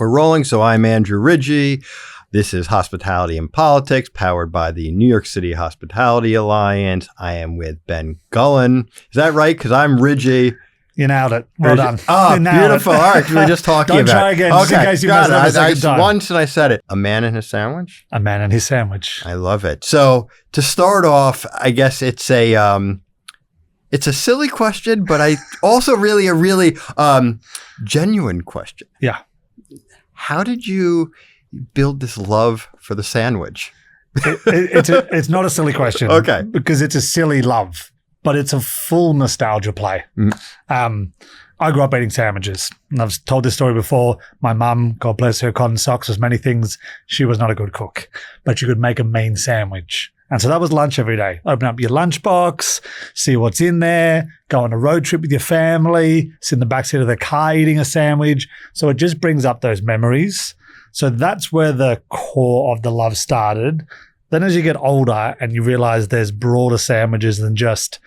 We're rolling. So I'm Andrew Ridgie. This is Hospitality and Politics, powered by the New York City Hospitality Alliance. I am with Ben Gollan. Is that right? Because I'm Ridgie. You nailed it. Well done. Oh, beautiful. All right, we were just talking Don't about try again, Okay, just in case you mess it up a second time. Once and I said it. A man and his sandwich? A man and his sandwich. I love it. So to start off, I guess it's a silly question, but I also really a really genuine question. Yeah. How did you build this love for the sandwich? It's not a silly question. Okay. Because it's a silly love, but it's a full nostalgia play. I grew up eating sandwiches. And I've told this story before. My mum, God bless her, cotton socks, was many things. She was not a good cook, but she could make a mean sandwich. And so that was lunch every day. Open up your lunchbox, see what's in there, go on a road trip with your family, sit in the backseat of the car eating a sandwich. So it just brings up those memories. So that's where the core of the love started. Then as you get older and you realize there's broader sandwiches than just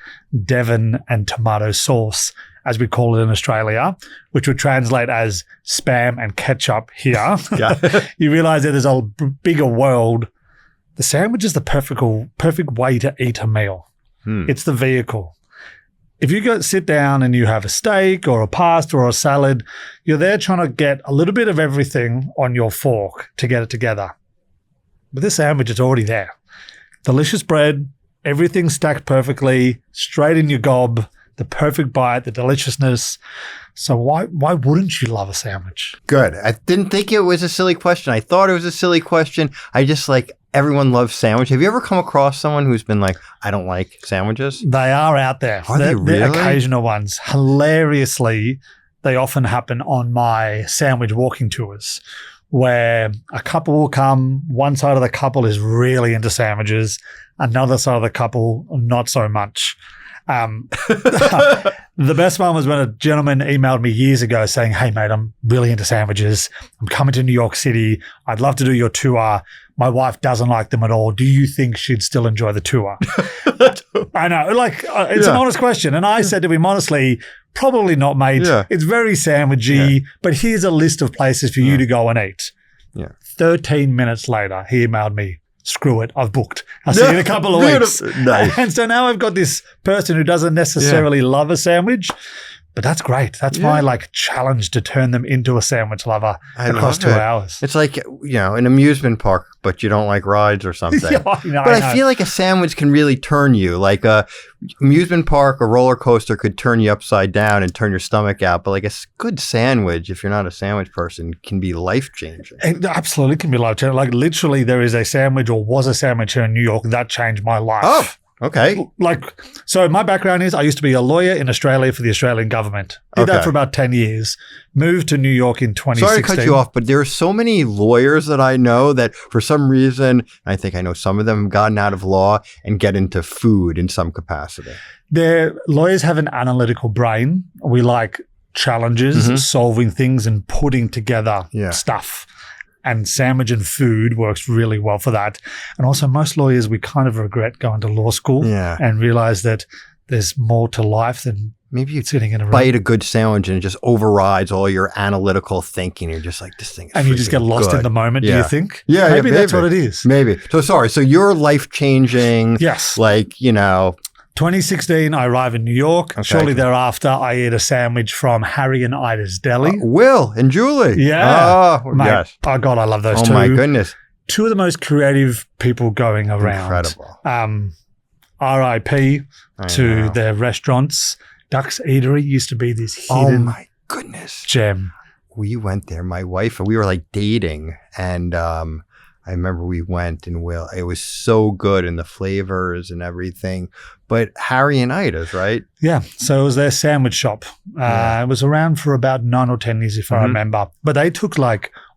Devon and tomato sauce, as we call it in Australia, which would translate as spam and ketchup here. You realize that there's a bigger world. The sandwich is the perfect way to eat a meal. It's the vehicle. If you sit down and you have a steak or a pasta or a salad, you're there trying to get a little bit of everything on your fork to get it together. With this sandwich, it's already there. Delicious bread, everything stacked perfectly, straight in your gob, the perfect bite, the deliciousness. So why wouldn't you love a sandwich? Good. I didn't think it was a silly question. I thought it was a silly question. I just everyone loves sandwich. Have you ever come across someone who's been like, I don't like sandwiches? They are out there. Are they really? They're occasional ones. Hilariously, they often happen on my sandwich walking tours, where a couple will come, one side of the couple is really into sandwiches, another side of the couple, not so much. The best one was when a gentleman emailed me years ago saying, hey, mate, I'm really into sandwiches. I'm coming to New York City. I'd love to do your tour. My wife doesn't like them at all. Do you think she'd still enjoy the tour? I know. It's an honest question. And I said to him, honestly, probably not, mate. Yeah. It's very sandwichy, but here's a list of places for you to go and eat. 13 minutes later, he emailed me, screw it, I've booked. I'll see you in a couple of weeks. Nice. And so now I've got this person who doesn't necessarily love a sandwich, but that's great. That's my challenge to turn them into a sandwich lover across 2 hours. It's like, an amusement park, but you don't like rides or something. I feel like a sandwich can really turn you. Like a amusement park, a roller coaster could turn you upside down and turn your stomach out. But like a good sandwich, if you're not a sandwich person, can be life-changing. It absolutely can be life-changing. Like literally there is a sandwich or was a sandwich here in New York that changed my life. Oh. Okay. So my background is I used to be a lawyer in Australia for the Australian government. Did that for about 10 years. Moved to New York in 2016. Sorry to cut you off, but there are so many lawyers that I know that for some reason, I think I know some of them have gotten out of law and get into food in some capacity. Lawyers have an analytical brain. We like challenges, solving things and putting together stuff. And sandwich and food works really well for that. And also most lawyers, we kind of regret going to law school and realize that there's more to life than maybe you sitting in a room. Bite a good sandwich and it just overrides all your analytical thinking. You're just like, this thing is and you just get lost in the moment, do you think? Yeah, maybe that's what it is. Maybe. So sorry. So you're life-changing. Yes. 2016, I arrive in New York. Okay. Shortly thereafter, I eat a sandwich from Harry and Ida's Deli. Will and Julie. Yeah. Mate, yes. Oh, God, I love those two. Oh, my goodness. Two of the most creative people going around. Incredible. RIP to their restaurants. Duck's Eatery used to be this hidden my goodness. Gem. We went there, my wife, and we were dating, and I remember we went and it was so good and the flavors and everything. But Harry and Ida's, right? Yeah. So it was their sandwich shop. It was around for about 9 or 10 years, if I remember. But they took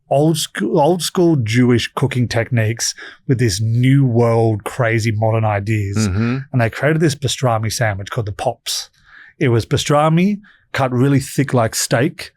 old school Jewish cooking techniques with this new world crazy modern ideas. And they created this pastrami sandwich called the Pops. It was pastrami cut really thick like steak,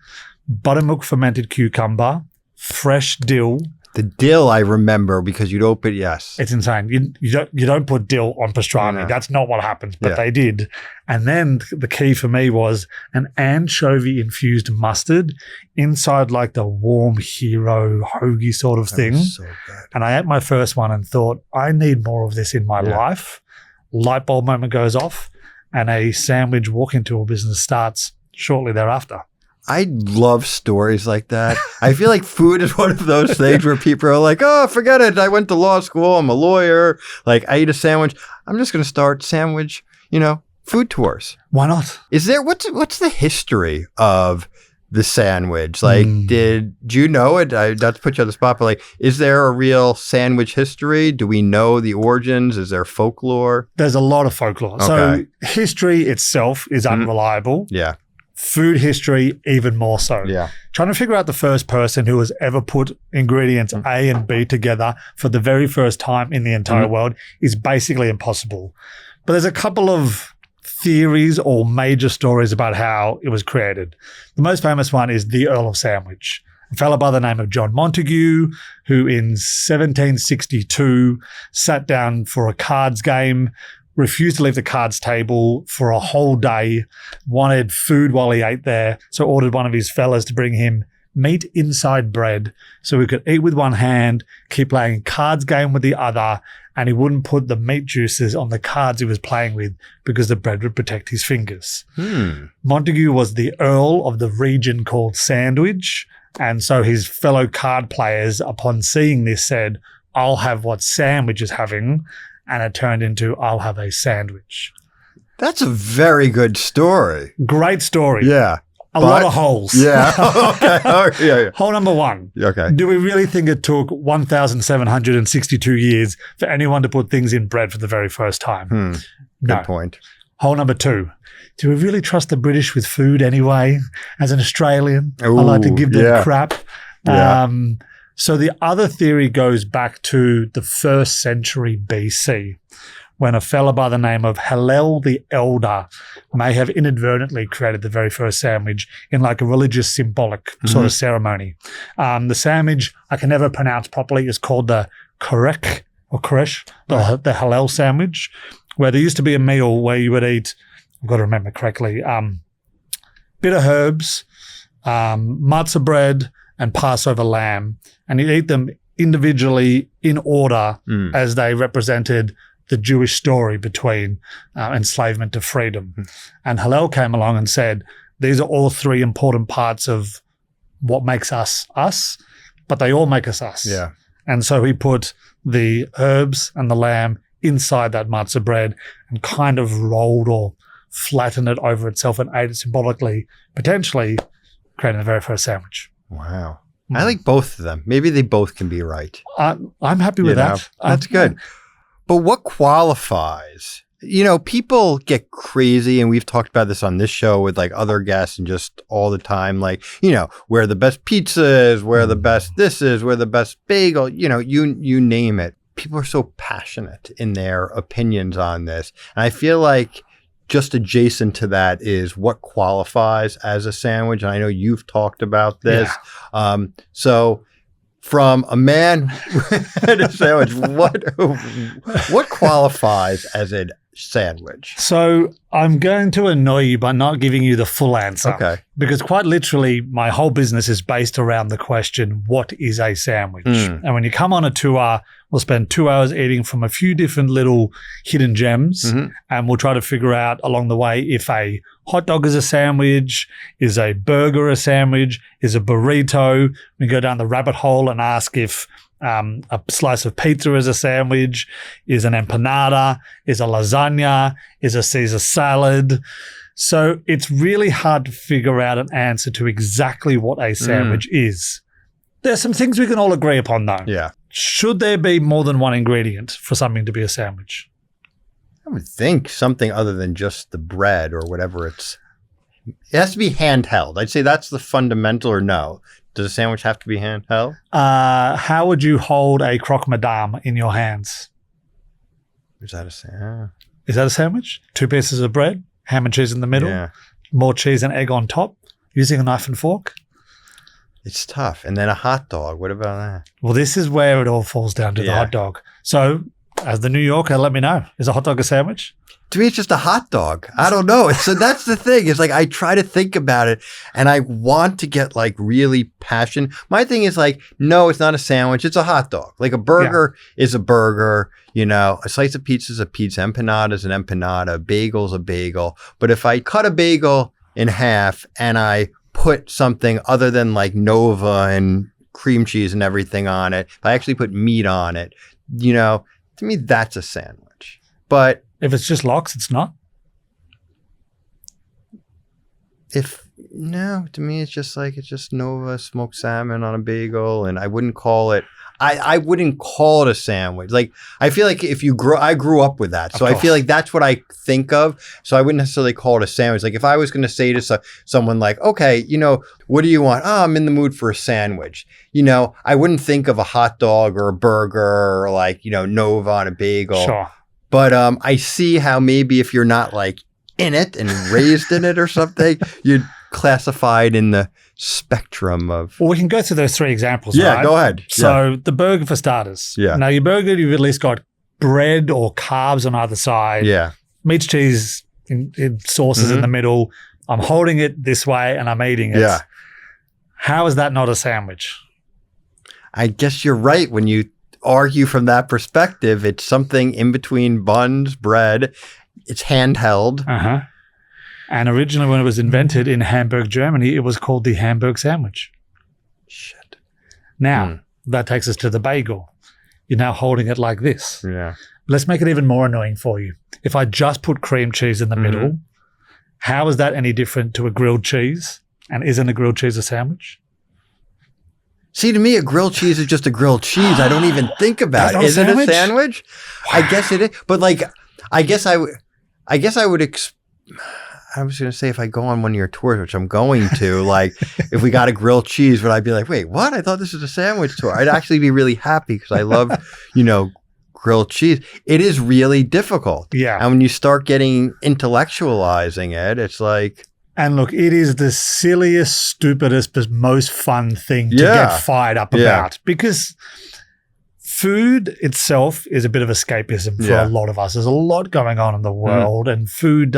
buttermilk fermented cucumber, fresh dill, The dill I remember because you'd open, yes. It's insane. You don't put dill on pastrami. That's not what happens, but they did. And then the key for me was an anchovy-infused mustard inside like the warm hero hoagie sort of thing. So good. And I ate my first one and thought, I need more of this in my life. Light bulb moment goes off and a sandwich walk-in tour business starts shortly thereafter. I love stories like that. I feel like food is one of those things where people are like, oh, forget it. I went to law school. I'm a lawyer. Like, I eat a sandwich. I'm just going to start sandwich, food tours. Why not? Is there, what's the history of the sandwich? Like, did you know it? Not to put you on the spot, but like, is there a real sandwich history? Do we know the origins? Is there folklore? There's a lot of folklore. Okay. So history itself is unreliable. Yeah. Food history, even more so. Yeah. Trying to figure out the first person who has ever put ingredients A and B together for the very first time in the entire world is basically impossible. But there's a couple of theories or major stories about how it was created. The most famous one is the Earl of Sandwich, a fellow by the name of John Montague, who in 1762 sat down for a cards game, refused to leave the cards table for a whole day, wanted food while he ate there, so ordered one of his fellas to bring him meat inside bread so he could eat with one hand, keep playing cards game with the other, and he wouldn't put the meat juices on the cards he was playing with because the bread would protect his fingers. Montague was the Earl of the region called Sandwich, and so his fellow card players, upon seeing this, said, I'll have what Sandwich is having, and it turned into, I'll have a sandwich. That's a very good story. Great story. Yeah. A lot of holes. Yeah. Okay. Oh, yeah. Hole number one. Okay. Do we really think it took 1,762 years for anyone to put things in bread for the very first time? Good point. Hole number two. Do we really trust the British with food anyway? As an Australian, I like to give them crap. Yeah. So the other theory goes back to the 1st century BC, when a fella by the name of Hillel the Elder may have inadvertently created the very first sandwich in like a religious symbolic sort of ceremony. The sandwich, I can never pronounce properly, is called the Koresh, the Hillel sandwich, where there used to be a meal where you would eat, I've got to remember correctly, bitter herbs, matzah bread, and Passover lamb, and you'd eat them individually in order as they represented the Jewish story between enslavement to freedom. And Hillel came along and said, these are all three important parts of what makes us us, but they all make us us. Yeah. And so he put the herbs and the lamb inside that matzah bread and kind of rolled or flattened it over itself and ate it symbolically, potentially creating the very first sandwich. Wow. I like both of them. Maybe they both can be right. I'm happy with that. That's good. But what qualifies? People get crazy, and we've talked about this on this show with like other guests and just all the time, like, where the best pizza is, where the best this is, where the best bagel, you name it. People are so passionate in their opinions on this. And I feel like just adjacent to that is what qualifies as a sandwich. And I know you've talked about this. Yeah. So from a man and a sandwich, what qualifies as a sandwich? So I'm going to annoy you by not giving you the full answer. Okay. Because quite literally, my whole business is based around the question, what is a sandwich? And when you come on a tour, we'll spend 2 hours eating from a few different little hidden gems, and we'll try to figure out along the way if a hot dog is a sandwich, is a burger a sandwich, is a burrito. We go down the rabbit hole and ask if a slice of pizza is a sandwich, is an empanada, is a lasagna, is a Caesar salad. So it's really hard to figure out an answer to exactly what a sandwich is. There's some things we can all agree upon, though. Yeah. Should there be more than one ingredient for something to be a sandwich? I would think something other than just the bread or whatever it has to be handheld. I'd say that's the fundamental, or no? Does a sandwich have to be handheld? How would you hold a croque madame in your hands? Is that a sandwich? Is that a sandwich? 2 pieces of bread, ham and cheese in the middle, more cheese and egg on top, using a knife and fork? It's tough. And then a hot dog. What about that? Well, this is where it all falls down to the hot dog. So, as the New Yorker, let me know. Is a hot dog a sandwich? To me, it's just a hot dog. I don't know. So that's the thing. It's like I try to think about it and I want to get like really passionate. My thing is like, no, it's not a sandwich. It's a hot dog. Like a burger is a burger. You know, a slice of pizza is a pizza. Empanada is an empanada. A bagel is a bagel. But if I cut a bagel in half and I put something other than like Nova and cream cheese and everything on it, if I actually put meat on it, you know, to me, that's a sandwich. But if it's just lox, it's not? No, to me, it's just Nova smoked salmon on a bagel, and I wouldn't call it, I wouldn't call it a sandwich. Like, I feel like I grew up with that. So I feel like that's what I think of. So I wouldn't necessarily call it a sandwich. Like if I was going to say to someone like, okay, you know, what do you want? Oh, I'm in the mood for a sandwich. You know, I wouldn't think of a hot dog or a burger or like, you know, Nova on a bagel. Sure. But I see how maybe if you're not like in it and raised in it or something, you're classified in the spectrum of. Well, we can go through those three examples. Yeah, right? Go ahead. So the burger for starters. Yeah. Now your burger, you've at least got bread or carbs on either side. Yeah. Meat, cheese, in sauces in the middle. I'm holding it this way and I'm eating it. Yeah. How is that not a sandwich? I guess you're right when you argue from that perspective. It's something in between buns, bread. It's handheld. Uh-huh. And originally when it was invented in Hamburg, Germany, it was called the Hamburg sandwich. Shit. Now, that takes us to the bagel. You're now holding it like this. Yeah. Let's make it even more annoying for you. If I just put cream cheese in the middle, how is that any different to a grilled cheese? And isn't a grilled cheese a sandwich? See, to me, a grilled cheese is just a grilled cheese. I don't even think about it. Is it a sandwich? Wow. I guess it is. But like, I was going to say if I go on one of your tours, which I'm going to, like if we got a grilled cheese, would I be like, wait, what? I thought this was a sandwich tour. I'd actually be really happy because I love, you know, grilled cheese. It is really difficult. Yeah. And when you start getting intellectualizing it, it's like. And look, it is the silliest, stupidest, but most fun thing to get fired up about because food itself is a bit of escapism for a lot of us. There's a lot going on in the world and food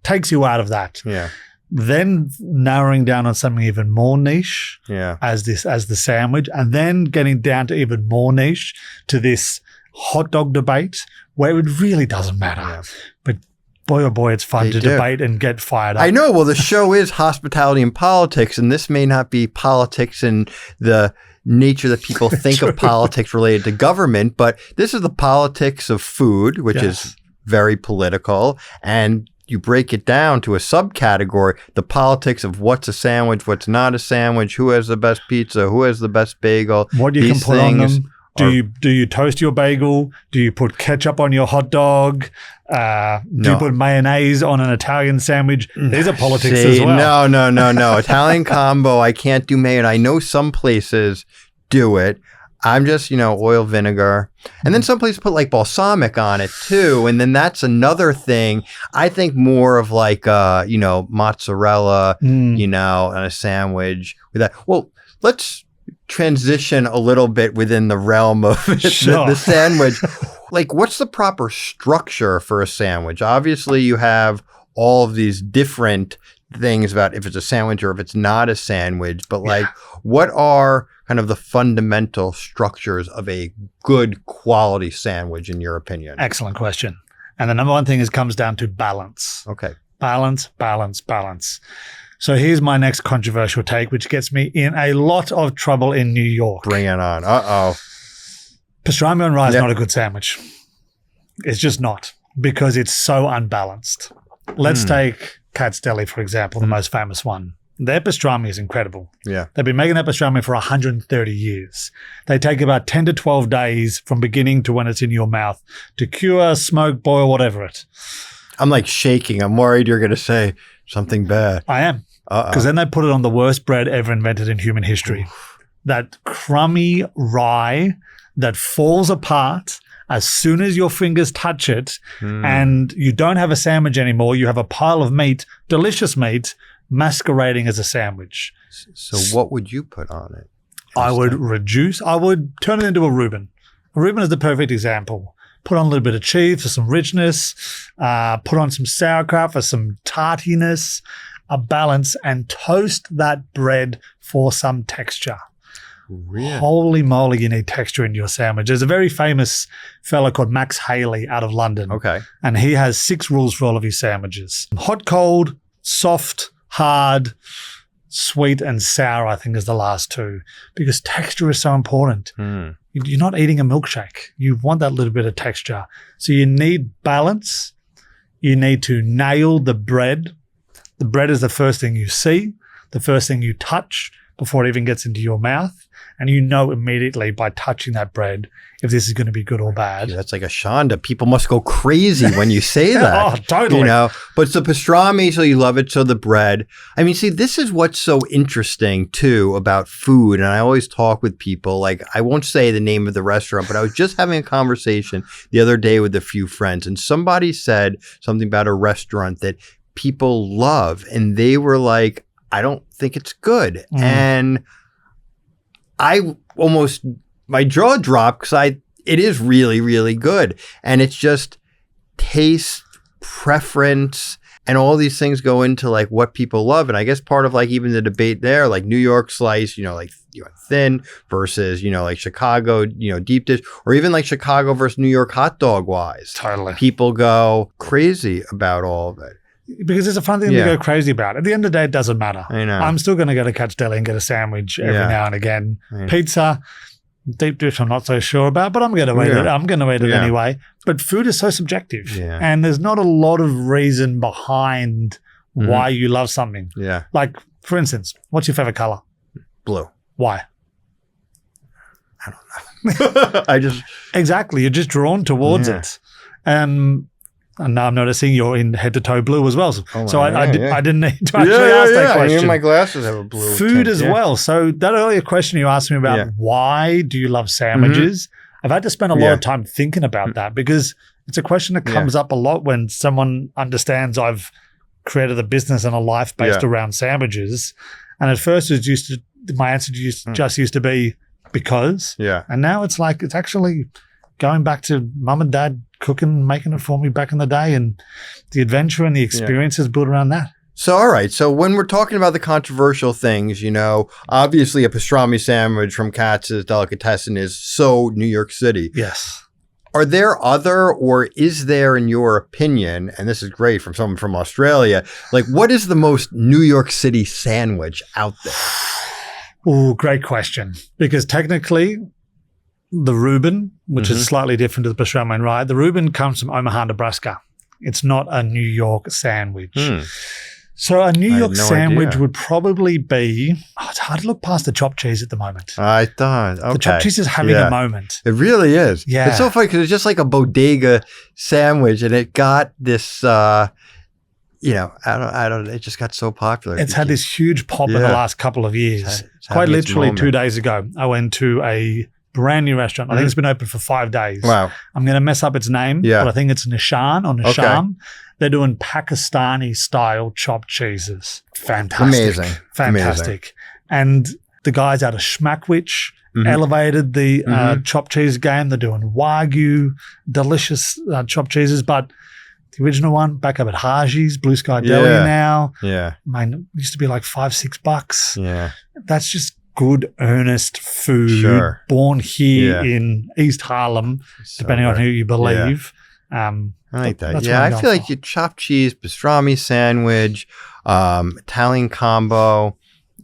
takes you out of that. Yeah. Then narrowing down on something even more niche as the sandwich, and then getting down to even more niche to this hot dog debate where it really doesn't matter. Yeah. But boy, oh boy, it's fun to debate and get fired up. I know. Well, the show is hospitality and politics, and this may not be politics in the nature that people think of politics related to government, but this is the politics of food, which is very political, and you break it down to a subcategory, the politics of what's a sandwich, what's not a sandwich, who has the best pizza, who has the best bagel. What you can put on them. Do you toast your bagel? Do you put ketchup on your hot dog? Do you put mayonnaise on an Italian sandwich? These are politics as well. No. Italian combo, I can't do mayo. I know some places do it. I'm just, oil, vinegar. And then some places put like balsamic on it too. And then that's another thing. I think more of like, mozzarella, on a sandwich with that. Well, let's transition a little bit within the realm of the sandwich. Like, what's the proper structure for a sandwich? Obviously, you have all of these different things about if it's a sandwich or if it's not a sandwich, but like, what are kind of the fundamental structures of a good quality sandwich in your opinion? Excellent question. And the number one thing comes down to balance. Okay. Balance. So here's my next controversial take, which gets me in a lot of trouble in New York. Bring it on. Uh-oh. Pastrami on rye is not a good sandwich. It's just not, because it's so unbalanced. Let's take Katz Deli, for example, the most famous one. Their pastrami is incredible. Yeah. They've been making that pastrami for 130 years. They take about 10 to 12 days from beginning to when it's in your mouth to cure, smoke, boil, whatever it. I'm like shaking. I'm worried you're going to say something bad. I am. Because then they put it on the worst bread ever invented in human history. That crummy rye that falls apart as soon as your fingers touch it, and you don't have a sandwich anymore. You have a pile of meat, delicious meat, masquerading as a sandwich. So what would you put on it? I would turn it into a Reuben. A Reuben is the perfect example. Put on a little bit of cheese for some richness, put on some sauerkraut for some tartiness, a balance, and toast that bread for some texture. Really? Holy moly, you need texture in your sandwich. There's a very famous fellow called Max Haley out of London. Okay. And he has 6 rules for all of his sandwiches. Hot, cold, soft, hard, sweet, and sour, I think, is the last 2. Because texture is so important. You're not eating a milkshake. You want that little bit of texture. So you need balance. You need to nail the bread. The bread is the first thing you see, the first thing you touch before it even gets into your mouth. And you know immediately by touching that bread if this is going to be good or bad. Yeah, that's like a Shonda. People must go crazy when you say that. Oh, totally. You know, but it's the pastrami, so you love it. So the bread. I mean, see, this is what's so interesting too about food. And I always talk with people, like, I won't say the name of the restaurant, but I was just having a conversation the other day with a few friends, and somebody said something about a restaurant that people love, and they were like, I don't think it's good. And my jaw dropped because it is really, really good. And it's just taste, preference, and all these things go into like what people love. And I guess part of like even the debate there, like New York slice, like thin versus, like Chicago, deep dish, or even like Chicago versus New York hot dog wise. Totally. People go crazy about all of it. Because it's a fun thing to go crazy about. At the end of the day, it doesn't matter. I know. I'm still going to go to Catch Deli and get a sandwich every now and again. Pizza, deep dish, I'm not so sure about, but I'm going to eat it. I'm going to eat it anyway. But food is so subjective. Yeah. And there's not a lot of reason behind why you love something. Yeah. Like, for instance, what's your favorite color? Blue. Why? I don't know. Exactly. You're just drawn towards it. And now I'm noticing you're in head-to-toe blue as well. I didn't need to actually ask that question. Even my glasses have a blue Food tint, as well. So that earlier question you asked me about why do you love sandwiches, I've had to spend a lot of time thinking about that because it's a question that comes up a lot when someone understands I've created a business and a life based around sandwiches. And at first my answer just used to be because. Yeah. And now it's like it's actually going back to mum and dad cooking, making it for me back in the day, and the adventure and the experiences built around that. So, all right. So when we're talking about the controversial things, obviously a pastrami sandwich from Katz's Delicatessen is so New York City. Yes. Are there or is there, in your opinion, and this is great from someone from Australia, like what is the most New York City sandwich out there? Oh, great question. Because technically, the Reuben, which is slightly different to the pastrami, right? The Reuben comes from Omaha, Nebraska. It's not a New York sandwich. So a New York sandwich would probably be, it's hard to look past the chopped cheese at the moment. I thought, okay. The chopped cheese is having a moment. It really is. Yeah. It's so funny because it's just like a bodega sandwich and it got this, I don't, it just got so popular. It's had this huge pop in the last couple of years. Quite literally 2 days ago, I went to a brand new restaurant. I think it's been open for 5 days. Wow. I'm going to mess up its name, but I think it's Nishan or Nisham. Okay. They're doing Pakistani style chopped cheeses. Fantastic. Amazing. Fantastic. And the guys out of Schmackwich elevated the chopped cheese game. They're doing Wagyu, delicious chopped cheeses, but the original one back up at Haji's, Blue Sky Deli now. Yeah. It used to be like $5-6. Yeah. That's just good, earnest food born here in East Harlem, depending on who you believe. I like that. I feel like your chopped cheese, pastrami sandwich, Italian combo,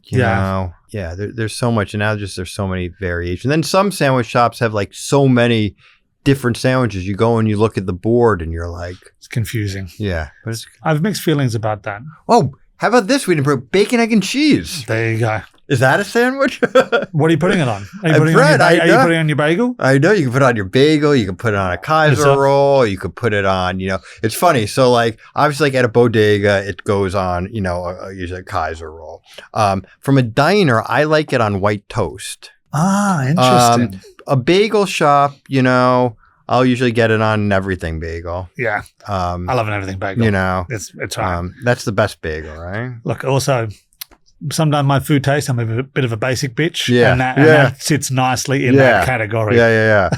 you know. Yeah, there's so much. And now there's so many variations. Then some sandwich shops have like so many different sandwiches. You go and you look at the board and you're like. It's confusing. Yeah. But I have mixed feelings about that. Oh, how about this? We didn't put bacon, egg, and cheese. There you go. Is that a sandwich? What are you putting it on? Are you putting it on your bagel? I know. You can put it on your bagel. You can put it on a Kaiser roll. You could put it on, it's funny. So like, obviously like at a bodega, it goes on, usually a Kaiser roll. From a diner, I like it on white toast. Ah, interesting. A bagel shop, I'll usually get it on an everything bagel. Yeah. I love an everything bagel. It's right. That's the best bagel, right? Look, also, sometimes my food tastes, I'm a bit of a basic bitch. Yeah. And that sits nicely in that category. Yeah.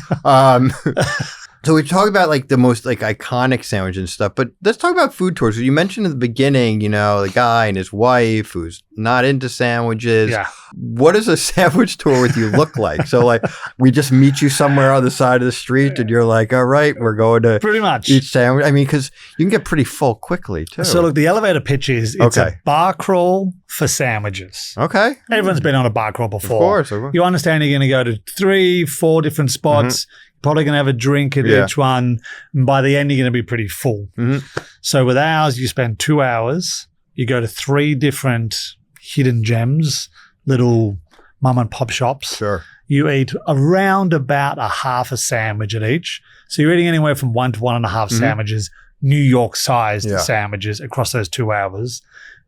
So we talk about like the most like iconic sandwich and stuff, but let's talk about food tours. You mentioned in the beginning, you know, the guy and his wife who's not into sandwiches. Yeah. What does a sandwich tour with you look like? So like we just meet you somewhere on the side of the street and you're like, all right, we're going to pretty much eat sandwich. I mean, because you can get pretty full quickly too. So look, the elevator pitch is it's a bar crawl for sandwiches. Okay. Everyone's been on a bar crawl before. Of course. You understand you're going to go to 3-4 different spots. Probably going to have a drink at each one. And by the end, you're going to be pretty full. So with ours, you spend 2 hours. You go to 3 different hidden gems, little mum and pop shops. Sure. You eat around about a half a sandwich at each. So you're eating anywhere from 1 to 1.5 sandwiches, New York-sized sandwiches across those 2 hours.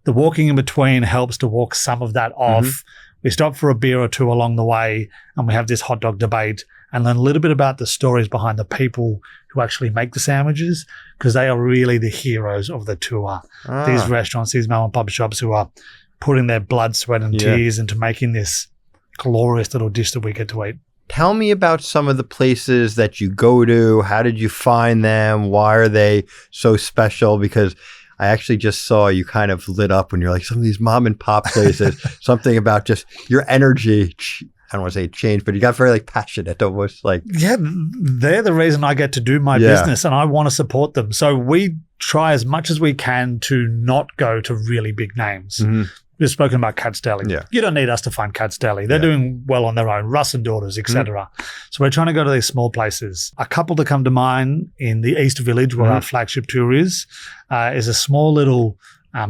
The walking in between helps to walk some of that off. We stop for a beer or two along the way, and we have this hot dog debate and learn a little bit about the stories behind the people who actually make the sandwiches, because they are really the heroes of the tour. These restaurants, these mom and pop shops who are putting their blood, sweat, and tears into making this glorious little dish that we get to eat. Tell me about some of the places that you go to. How did you find them? Why are they so special? Because I actually just saw you kind of lit up when you're like, some of these mom and pop places, something about just your energy. I don't want to say change, but you got very like passionate, almost like. Yeah, they're the reason I get to do my business, and I want to support them. So we try as much as we can to not go to really big names. We've spoken about Katz Deli. Yeah. You don't need us to find Katz Deli. They're doing well on their own. Russ and Daughters, etc. So we're trying to go to these small places. A couple that come to mind in the East Village, where our flagship tour is a small little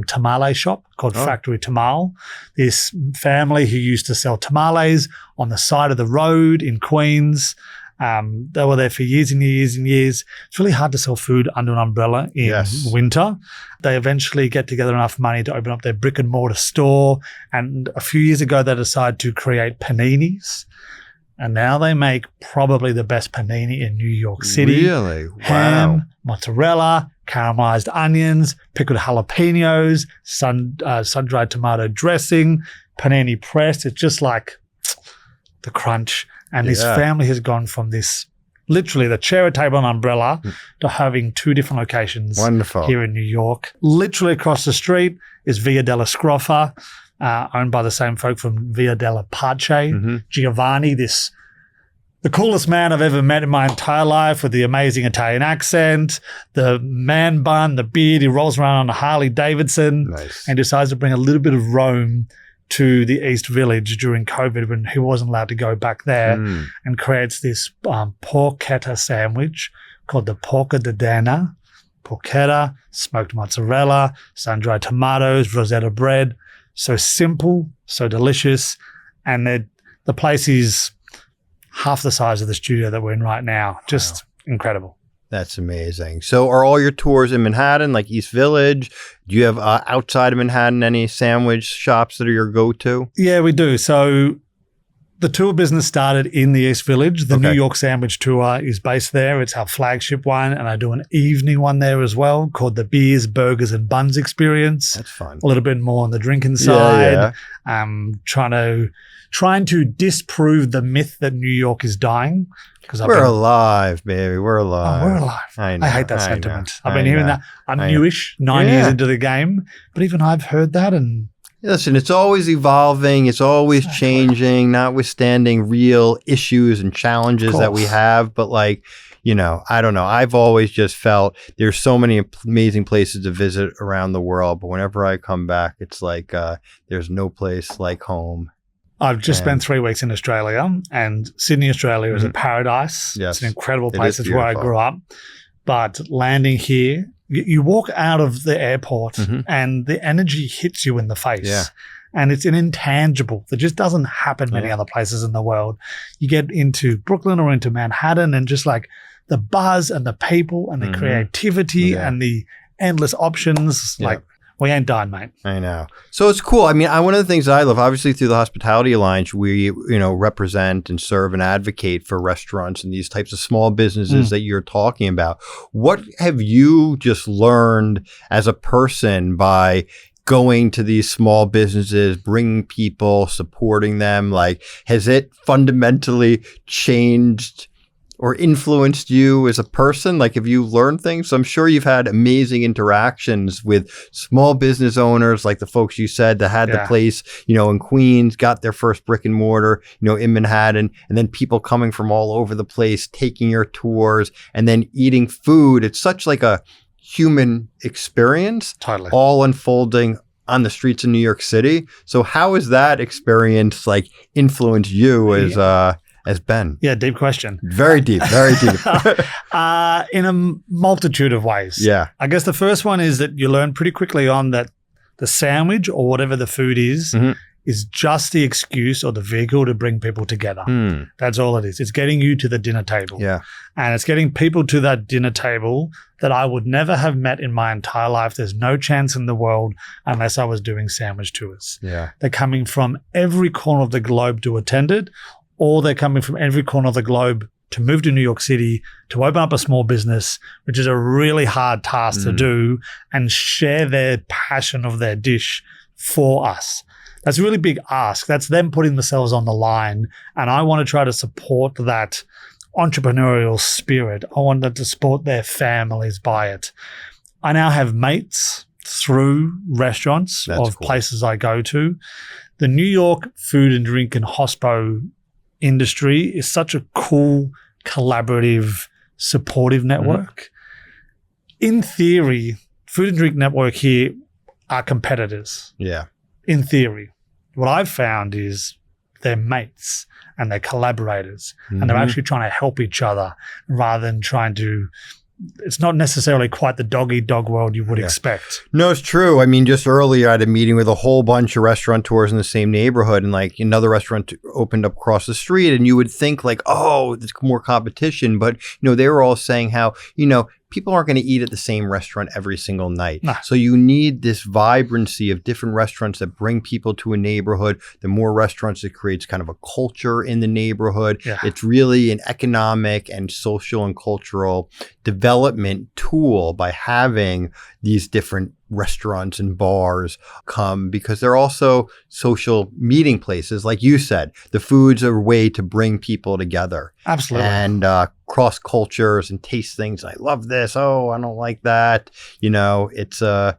tamale shop called Factory Tamal. This family who used to sell tamales on the side of the road in Queens. They were there for years and years and years. It's really hard to sell food under an umbrella in winter. They eventually get together enough money to open up their brick and mortar store. And a few years ago, they decided to create paninis. And now they make probably the best panini in New York City. Really? Wow. Ham, mozzarella, caramelized onions, pickled jalapenos, sun-dried tomato dressing, panini pressed. It's just like the crunch. And this family has gone from this, literally the chair, a table, and umbrella, to having 2 different locations here in New York. Literally across the street is Via della Scroffa, owned by the same folk from Via della Pace. Giovanni, the coolest man I've ever met in my entire life, with the amazing Italian accent, the man bun, the beard. He rolls around on a Harley Davidson and decides to bring a little bit of Rome to the East Village during COVID when he wasn't allowed to go back there, and creates this porchetta sandwich called the porca di Dana. Porchetta, smoked mozzarella, sun-dried tomatoes, rosetta bread. So simple, so delicious. And the place is half the size of the studio that we're in right now. Just incredible. That's amazing. So are all your tours in Manhattan, like East Village? Do you have outside of Manhattan any sandwich shops that are your go-to? Yeah, we do. So the tour business started in the East Village. The New York Sandwich Tour is based there. It's our flagship one. And I do an evening one there as well called the Beers, Burgers, and Buns Experience. That's fun. A little bit more on the drinking side. Trying to disprove the myth that New York is dying. We're alive, baby. We're alive. Oh, we're alive. I know. I hate that sentiment. I've been hearing that. I'm newish, 9 years into the game, but even I've heard that. And listen, it's always evolving. It's always changing, notwithstanding real issues and challenges that we have. But like, you know, I don't know. I've always just felt there's so many amazing places to visit around the world. But whenever I come back, it's like there's no place like home. I've just spent 3 weeks in Australia, and Sydney, Australia is a paradise. Yes. It's an incredible place. It's where I grew up. But landing here, you walk out of the airport and the energy hits you in the face. Yeah. And it's an intangible that just doesn't happen many other places in the world. You get into Brooklyn or into Manhattan, and just like the buzz and the people and the creativity and the endless options, like, we ain't done, mate. I know. So it's cool. I mean, one of the things I love, obviously through the Hospitality Alliance, we, represent and serve and advocate for restaurants and these types of small businesses that you're talking about. What have you just learned as a person by going to these small businesses, bringing people, supporting them? Like, has it fundamentally changed or influenced you as a person? Like, have you learned things? So I'm sure you've had amazing interactions with small business owners, like the folks you said that had the place, in Queens, got their first brick and mortar, in Manhattan, and then people coming from all over the place, taking your tours and then eating food. It's such like a human experience, totally, all unfolding on the streets of New York City. So how has that experience like influenced you as Ben? Yeah, deep question. Very deep, very deep. In a multitude of ways. Yeah. I guess the first one is that you learn pretty quickly on that the sandwich or whatever the food is just the excuse or the vehicle to bring people together. That's all it is. It's getting you to the dinner table. Yeah. And it's getting people to that dinner table that I would never have met in my entire life. There's no chance in the world unless I was doing sandwich tours. Yeah. They're coming from every corner of the globe to attend it, or they're coming from every corner of the globe to move to New York City, to open up a small business, which is a really hard task to do, and share their passion of their dish for us. That's a really big ask. That's them putting themselves on the line. And I want to try to support that entrepreneurial spirit. I want them to support their families by it. I now have mates through restaurants of places I go to. The New York food and drink and hospo industry is such a cool, collaborative, supportive network. In theory, food and drink network here are competitors. Yeah. In theory. What I've found is they're mates and they're collaborators and they're actually trying to help each other rather than trying to. It's not necessarily quite the dog-eat-dog world you would expect. No, it's true. I mean, just earlier I had a meeting with a whole bunch of restaurateurs in the same neighborhood, and like another restaurant opened up across the street, and you would think like, oh, there's more competition. But, they were all saying how, people aren't going to eat at the same restaurant every single night. Nah. So you need this vibrancy of different restaurants that bring people to a neighborhood. The more restaurants, it creates kind of a culture in the neighborhood. Yeah. It's really an economic and social and cultural development tool by having these different restaurants and bars come, because they're also social meeting places. Like you said, the food's a way to bring people together. Absolutely. And cross cultures and taste things. I love this. Oh, I don't like that. It's a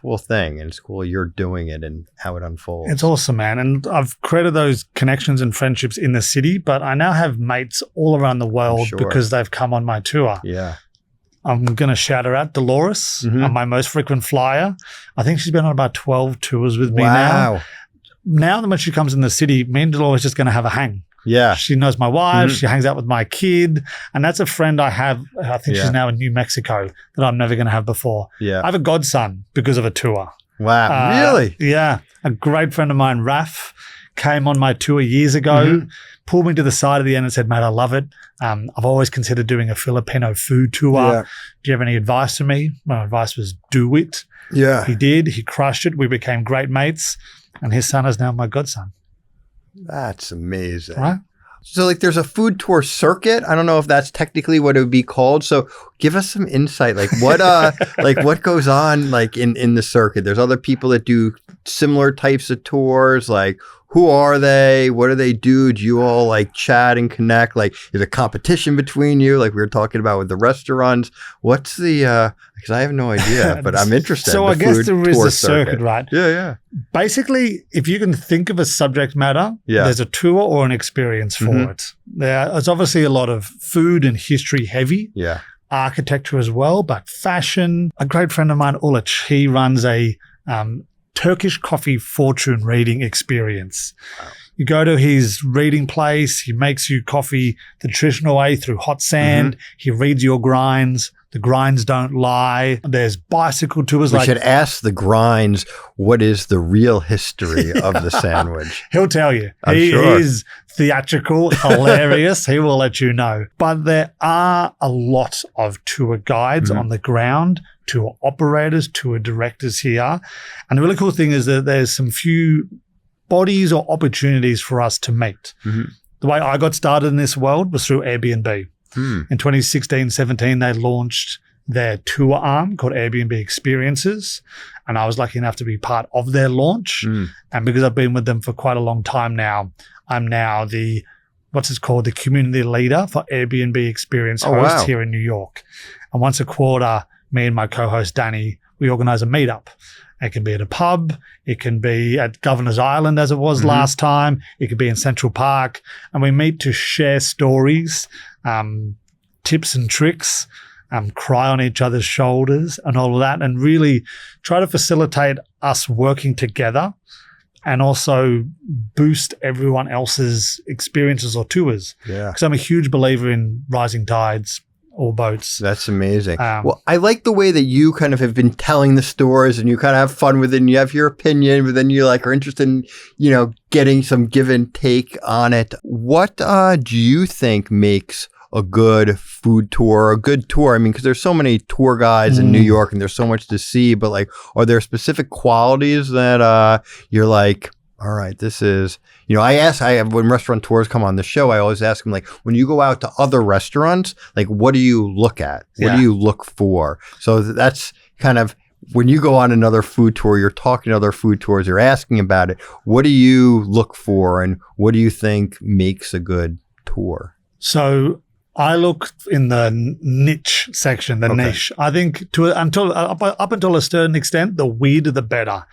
cool thing, and it's cool you're doing it and how it unfolds. It's awesome, man. And I've created those connections and friendships in the city, but I now have mates all around the world because they've come on my tour. Yeah. I'm going to shout her out, Dolores, my most frequent flyer. I think she's been on about 12 tours with me now. Now, when she comes in the city, me and Dolores are just going to have a hang. Yeah. She knows my wife. She hangs out with my kid. And that's a friend I have. I think she's now in New Mexico that I'm never going to have before. Yeah. I have a godson because of a tour. Wow. Really? Yeah. A great friend of mine, Raf, came on my tour years ago, pulled me to the side of the end and said, mate, I love it. I've always considered doing a Filipino food tour. Yeah. Do you have any advice for me? My advice was do it. Yeah. He did. He crushed it. We became great mates. And his son is now my godson. That's amazing. Right? So like there's a food tour circuit. I don't know if that's technically what it would be called. So give us some insight. Like what what goes on like in the circuit? There's other people that do similar types of tours. Like who are they? What do they do? Do you all like chat and connect? Like is a competition between you? Like we were talking about with the restaurants. What's the because I have no idea, but I'm interested. So I guess there is a circuit, right? Yeah, yeah. Basically, if you can think of a subject matter, there's a tour or an experience for it. There's obviously a lot of food and history heavy. Yeah. Architecture as well, but fashion. A great friend of mine, Ulic, he runs a Turkish coffee fortune reading experience. Wow. You go to his reading place, he makes you coffee the traditional way through hot sand. He reads your grinds. The grinds don't lie. There's bicycle tours. We should ask the grinds, what is the real history of the sandwich? He'll tell you. He is theatrical, hilarious. He will let you know. But there are a lot of tour guides on the ground, tour operators, tour directors here. And the really cool thing is that there's some few bodies or opportunities for us to meet. The way I got started in this world was through Airbnb. In 2016, 17, they launched their tour arm called Airbnb Experiences. And I was lucky enough to be part of their launch. And because I've been with them for quite a long time now, I'm now the community leader for Airbnb Experience hosts here in New York. And once a quarter, me and my co-host Danny, we organize a meetup. It can be at a pub. It can be at Governor's Island as it was last time. It could be in Central Park. And we meet to share stories, tips and tricks, cry on each other's shoulders and all of that, and really try to facilitate us working together and also boost everyone else's experiences or tours. Yeah. Because I'm a huge believer in rising tides, all boats. That's amazing. Well, I like the way that you kind of have been telling the stories and you kind of have fun with it and you have your opinion, but then you like are interested in, getting some give and take on it. What do you think makes a good food tour, a good tour? I mean, because there's so many tour guides in New York and there's so much to see, but like, are there specific qualities that you're like, all right, this is, when restaurateurs come on the show, I always ask them, like, when you go out to other restaurants, like, what do you look at? What do you look for? So that's kind of, when you go on another food tour, you're talking to other food tours, you're asking about it. What do you look for and what do you think makes a good tour? So I look in the niche section, niche. I think up until a certain extent, the weirder the better.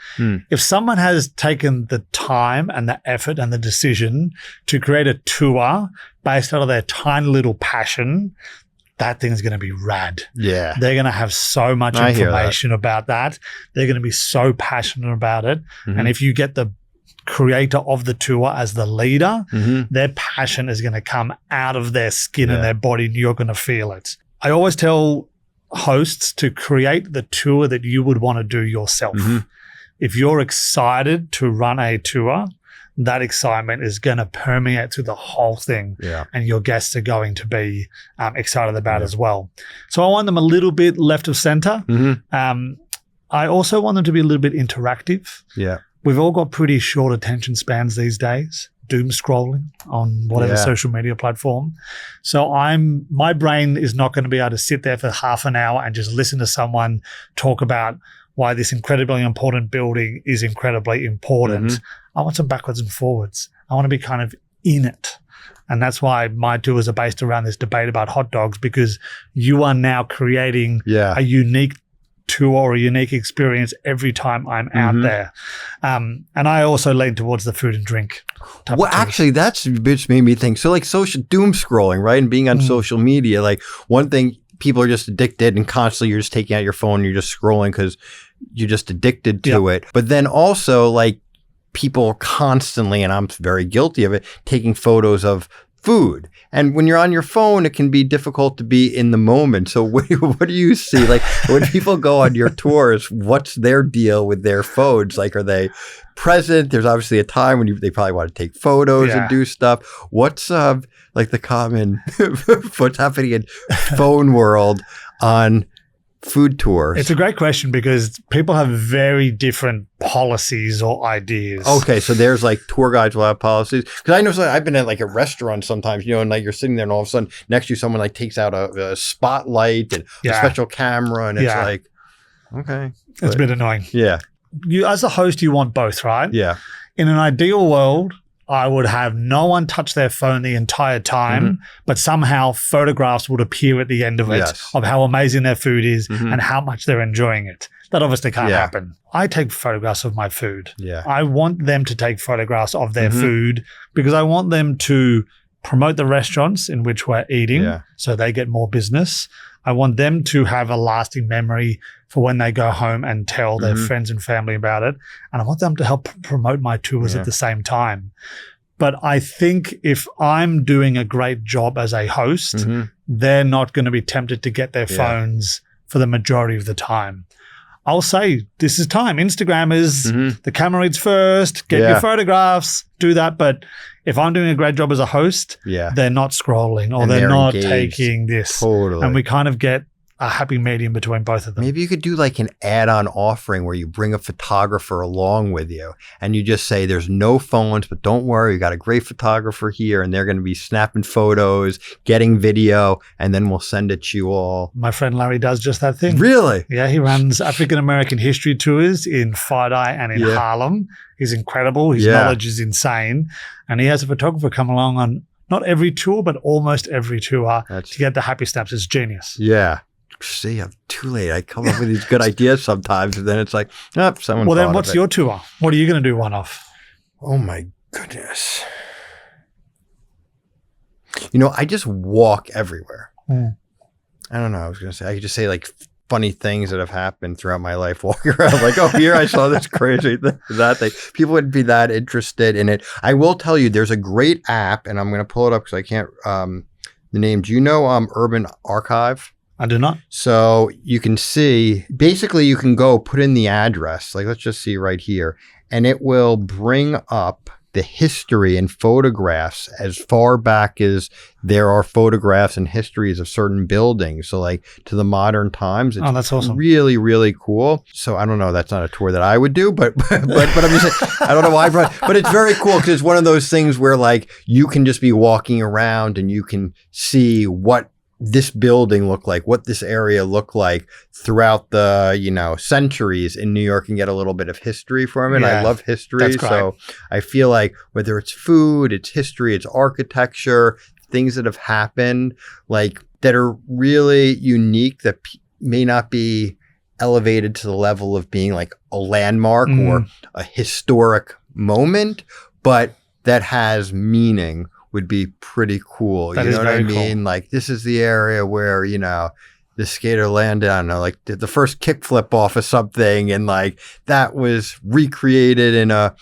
If someone has taken the time and the effort and the decision to create a tour based out of their tiny little passion, that thing's going to be rad. Yeah. They're going to have so much information about that. They're going to be so passionate about it. And if you get the creator of the tour as the leader, their passion is going to come out of their skin and their body, and you're going to feel it. I always tell hosts to create the tour that you would want to do yourself. If you're excited to run a tour, that excitement is going to permeate through the whole thing, and your guests are going to be excited about it as well. So I want them a little bit left of center. I also want them to be a little bit interactive. We've all got pretty short attention spans these days, doom scrolling on whatever social media platform. So my brain is not going to be able to sit there for half an hour and just listen to someone talk about why this incredibly important building is incredibly important. I want some backwards and forwards. I want to be kind of in it. And that's why my tours are based around this debate about hot dogs, because you are now creating a unique tour or a unique experience every time I'm out there. And I also lean towards the food and drink. Well, actually, that's which made me think. So like social doom scrolling, right? And being on social media, like one thing, people are just addicted and constantly you're just taking out your phone and you're just scrolling because you're just addicted to it. But then also like people constantly, and I'm very guilty of it, taking photos of food. And when you're on your phone, it can be difficult to be in the moment. So what do you see? Like when people go on your tours, what's their deal with their phones? Like, are they present? There's obviously a time when they probably want to take photos and do stuff. What's like the common, what's happening in phone world on food tours? It's a great question because people have very different policies or ideas. Okay, so there's like tour guides will have policies. Because I know I've been at like a restaurant sometimes, and like you're sitting there and all of a sudden next to you someone like takes out a spotlight and a special camera and it's like, okay. It's a bit annoying. Yeah. You as a host, you want both, right? Yeah. In an ideal world, I would have no one touch their phone the entire time, but somehow photographs would appear at the end of it of how amazing their food is and how much they're enjoying it. That obviously can't happen. I take photographs of my food. Yeah. I want them to take photographs of their food because I want them to promote the restaurants in which we're eating so they get more business. I want them to have a lasting memory for when they go home and tell their friends and family about it. And I want them to help promote my tours at the same time. But I think if I'm doing a great job as a host, they're not going to be tempted to get their phones for the majority of the time. I'll say, this is time. Instagram is the camera reads first, get your photographs, do that. But if I'm doing a great job as a host, they're not scrolling or they're not engaged. Taking this. Totally. And we kind of get a happy medium between both of them. Maybe you could do like an add-on offering where you bring a photographer along with you and you just say there's no phones, but don't worry, you got a great photographer here and they're going to be snapping photos, getting video, and then we'll send it to you all. My friend Larry does just that thing. Really? Yeah, he runs African American history tours in Fidei and in Harlem. He's incredible. His knowledge is insane. And he has a photographer come along on not every tour, but almost every tour to get the happy snaps. It's genius. Yeah. See, I'm too late. I come up with these good ideas sometimes, and then it's like, someone. Well, then what's your tour? What are you going to do one off? Oh my goodness! I just walk everywhere. I don't know. I was going to say I could just say like funny things that have happened throughout my life walking around. Like, oh, here I saw this crazy thing, that thing. People wouldn't be that interested in it. I will tell you, there's a great app, and I'm going to pull it up because I can't. The name. Do you know Urban Archive? I do not. So you can see, basically you can go put in the address, like let's just see right here, and it will bring up the history and photographs as far back as there are photographs and histories of certain buildings. So like to the modern times. It's that's awesome. Really, really cool. So I don't know, that's not a tour that I would do, but I'm just saying, I don't know why, but it's very cool because it's one of those things where like you can just be walking around and you can see what this building looked like, what this area looked like throughout the, centuries in New York and get a little bit of history from it. Yeah, I love history. So I feel like whether it's food, it's history, it's architecture, things that have happened, like that are really unique that may not be elevated to the level of being like a landmark or a historic moment, but that has meaning would be pretty cool. That you know what I mean? Cool. Like this is the area where, the skater landed, I don't know, like did the first kickflip off of something and like that was recreated in a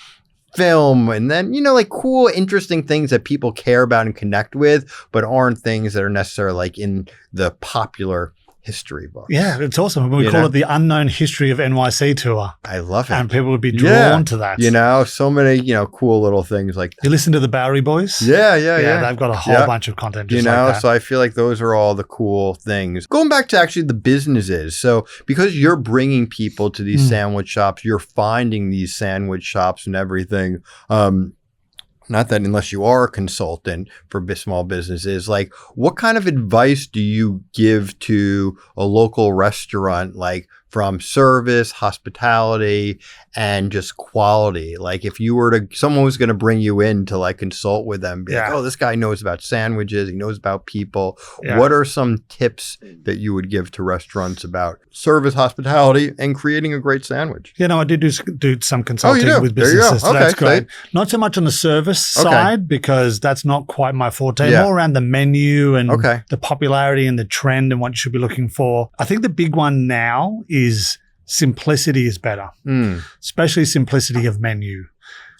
film. And then, like cool, interesting things that people care about and connect with, but aren't things that are necessarily like in the popular history books. Yeah, it's awesome. We call it the Unknown History of NYC tour. I love it. And people would be drawn to that. So many, cool little things like that. You listen to the Bowery Boys? Yeah. They've got a whole bunch of content just like that. So I feel like those are all the cool things. Going back to actually the businesses. So because you're bringing people to these sandwich shops, you're finding these sandwich shops and everything. Not that unless you are a consultant for small businesses, like what kind of advice do you give to a local restaurant, like from service, hospitality, and just quality? Like if you were someone was going to bring you in to like consult with them, be like, oh, this guy knows about sandwiches, he knows about people. Yeah. What are some tips that you would give to restaurants about service, hospitality, and creating a great sandwich? I do some consulting with businesses. So that's great. Not so much on the service side because that's not quite my forte. More around the menu and the popularity and the trend and what you should be looking for. I think the big one now is simplicity is better, especially simplicity of menu.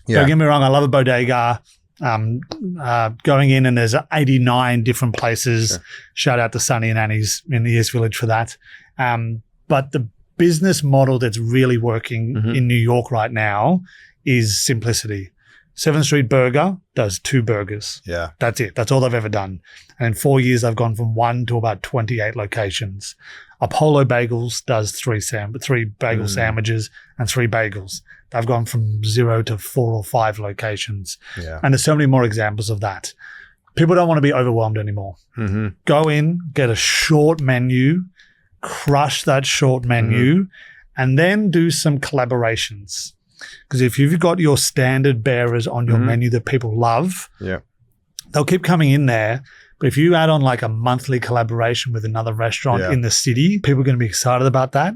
Don't get me wrong, I love a bodega. Going in and there's 89 different places. Sure. Shout out to Sunny and Annie's in the East Village for that. But the business model that's really working in New York right now is simplicity. 7th Street Burger does 2 burgers. Yeah. That's it. That's all they've ever done. And in 4 years, they've gone from 1 to about 28 locations. Apollo Bagels does 3 bagel sandwiches and 3 bagels. They've gone from 0 to 4 or 5 locations. Yeah. And there's so many more examples of that. People don't want to be overwhelmed anymore. Go in, get a short menu, crush that short menu, and then do some collaborations. Because if you've got your standard bearers on your menu that people love, they'll keep coming in there. But if you add on like a monthly collaboration with another restaurant in the city, people are going to be excited about that.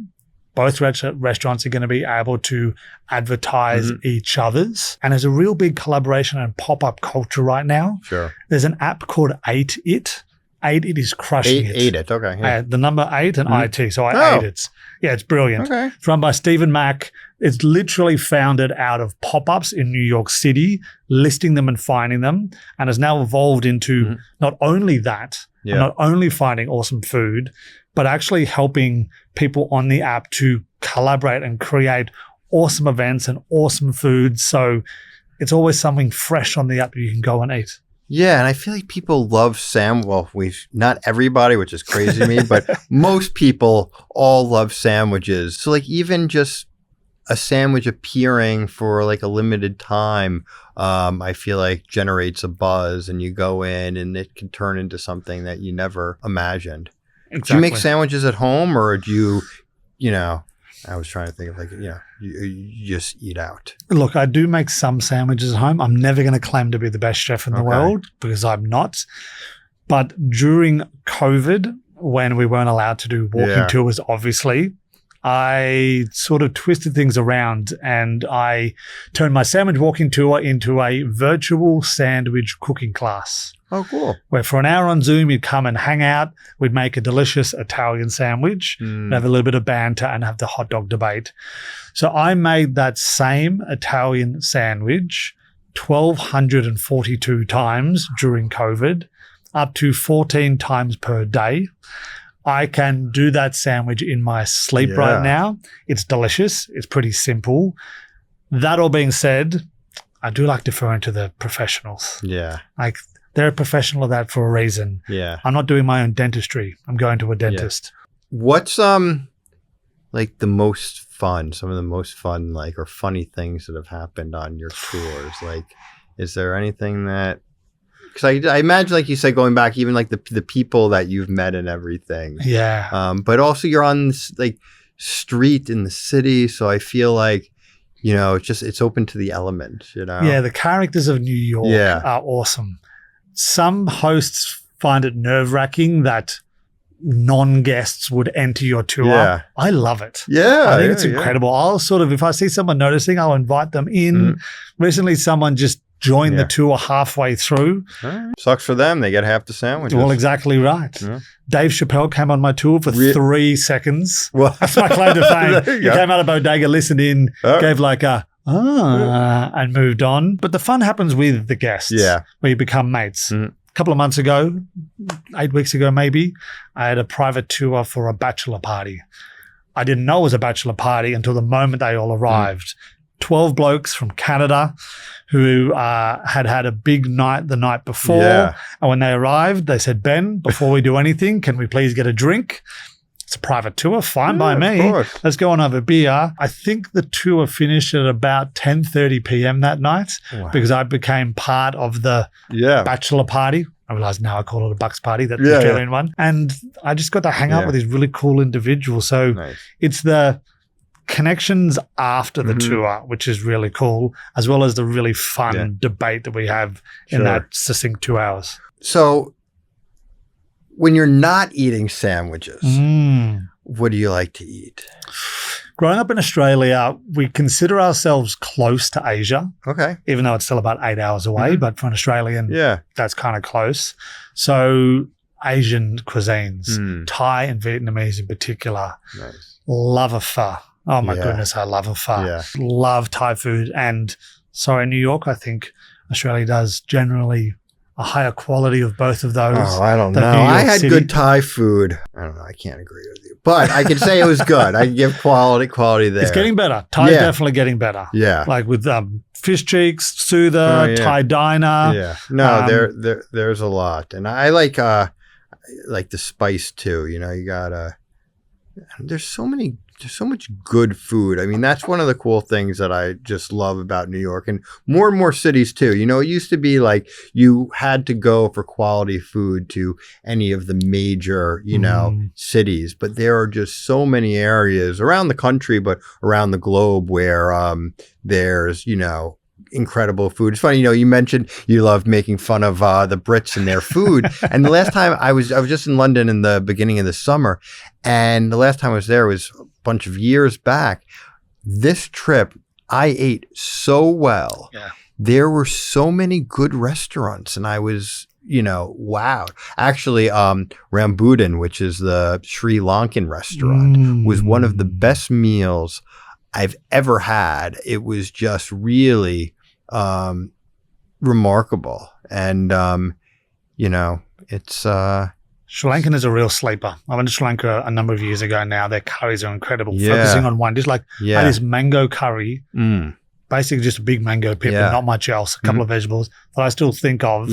Both restaurants are going to be able to advertise each other's. And there's a real big collaboration and pop-up culture right now. Sure. There's an app called 8it. 8it is crushing it. 8it, okay. Yeah. The number 8 and IT. So I 8 it. Yeah, it's brilliant. Okay. It's run by Stephen Mack. It's literally founded out of pop-ups in New York City, listing them and finding them, and has now evolved into not only that, and not only finding awesome food, but actually helping people on the app to collaborate and create awesome events and awesome food. So it's always something fresh on the app that you can go and eat. Yeah, and I feel like people love not everybody, which is crazy to me, but most people all love sandwiches. So like even just a sandwich appearing for like a limited time, I feel like generates a buzz, and you go in and it can turn into something that you never imagined. Exactly. Do you make sandwiches at home, or do you know, I was trying to think of like, you just eat out. Look, I do make some sandwiches at home. I'm never going to claim to be the best chef in the world because I'm not. But during COVID, when we weren't allowed to do walking tours, obviously, I sort of twisted things around and I turned my sandwich walking tour into a virtual sandwich cooking class. Oh, cool. Where for an hour on Zoom, you'd come and hang out. We'd make a delicious Italian sandwich and have a little bit of banter and have the hot dog debate. So I made that same Italian sandwich 1,242 times during COVID, up to 14 times per day. I can do that sandwich in my sleep right now. It's delicious. It's pretty simple. That all being said, I do like deferring to the professionals. Yeah. Like they're a professional of that for a reason. Yeah. I'm not doing my own dentistry. I'm going to a dentist. Yeah. What's like the most fun, some of the most fun like or funny things that have happened on your tours? Like, is there anything that, because I imagine, like you said, going back, even like the people that you've met and everything. Yeah. But also you're on this like street in the city. So I feel like, you know, it's open to the elements, you know? Yeah. The characters of New York are awesome. Some hosts find it nerve-wracking that non-guests would enter your tour. Yeah. I love it. Yeah. I think it's incredible. I'll sort of, if I see someone noticing, I'll invite them in. Recently, someone just joined the tour halfway through. Sucks for them. They get half the sandwiches. Well, exactly right. Yeah. Dave Chappelle came on my tour for 3 seconds. Well, that's my claim to fame. He came out of Bodega, listened in, gave like a, and moved on. But the fun happens with the guests. Yeah. Where you become mates. A couple of months ago, 8 weeks ago maybe, I had a private tour for a bachelor party. I didn't know it was a bachelor party until the moment they all arrived. 12 blokes from Canada who had a big night the night before. Yeah. And when they arrived, they said, Ben, before we do anything, can we please get a drink? It's a private tour. Fine by me. Let's go and have a beer. I think the tour finished at about 10:30 p.m. that night because I became part of the bachelor party. I realized now I call it a Bucks party, that's the Australian one. And I just got to hang out with these really cool individuals. So it's the connections after the tour, which is really cool, as well as the really fun debate that we have in that succinct 2 hours. So when you're not eating sandwiches, what do you like to eat? Growing up in Australia, we consider ourselves close to Asia. Okay. Even though it's still about 8 hours away, but for an Australian, that's kind of close. So Asian cuisines, Thai and Vietnamese in particular. Nice. Love a pho. Oh my goodness, I love a pho. Yeah. Love Thai food. And sorry, New York, I think Australia does generally a higher quality of both of those. Oh, I don't know. I had good Thai food. I don't know. I can't agree with you. But I can say it was good. I can give quality there. It's getting better. Thai is definitely getting better. Yeah. Like with fish cheeks, Soother, Thai diner. Yeah. No, there's a lot. And I like the spice too. You know, you got there's so much good food. I mean, that's one of the cool things that I just love about New York and more cities too. You know, it used to be like you had to go for quality food to any of the major, you know, cities, but there are just so many areas around the country, but around the globe where there's, you know, incredible food. It's funny, you know, you mentioned you love making fun of the Brits and their food. And the last time I was just in London in the beginning of the summer, and the last time I was there was a bunch of years back. This trip, I ate so well. Yeah. There were so many good restaurants, and I was, you know, wow. Actually, Rambutan, which is the Sri Lankan restaurant, was one of the best meals I've ever had. It was just really remarkable. And, you know, it's... Sri Lankan is a real sleeper. I went to Sri Lanka a number of years ago now. Their curries are incredible. Focusing on one dish, like I had this mango curry, basically just a big mango pip and not much else, a couple of vegetables that I still think of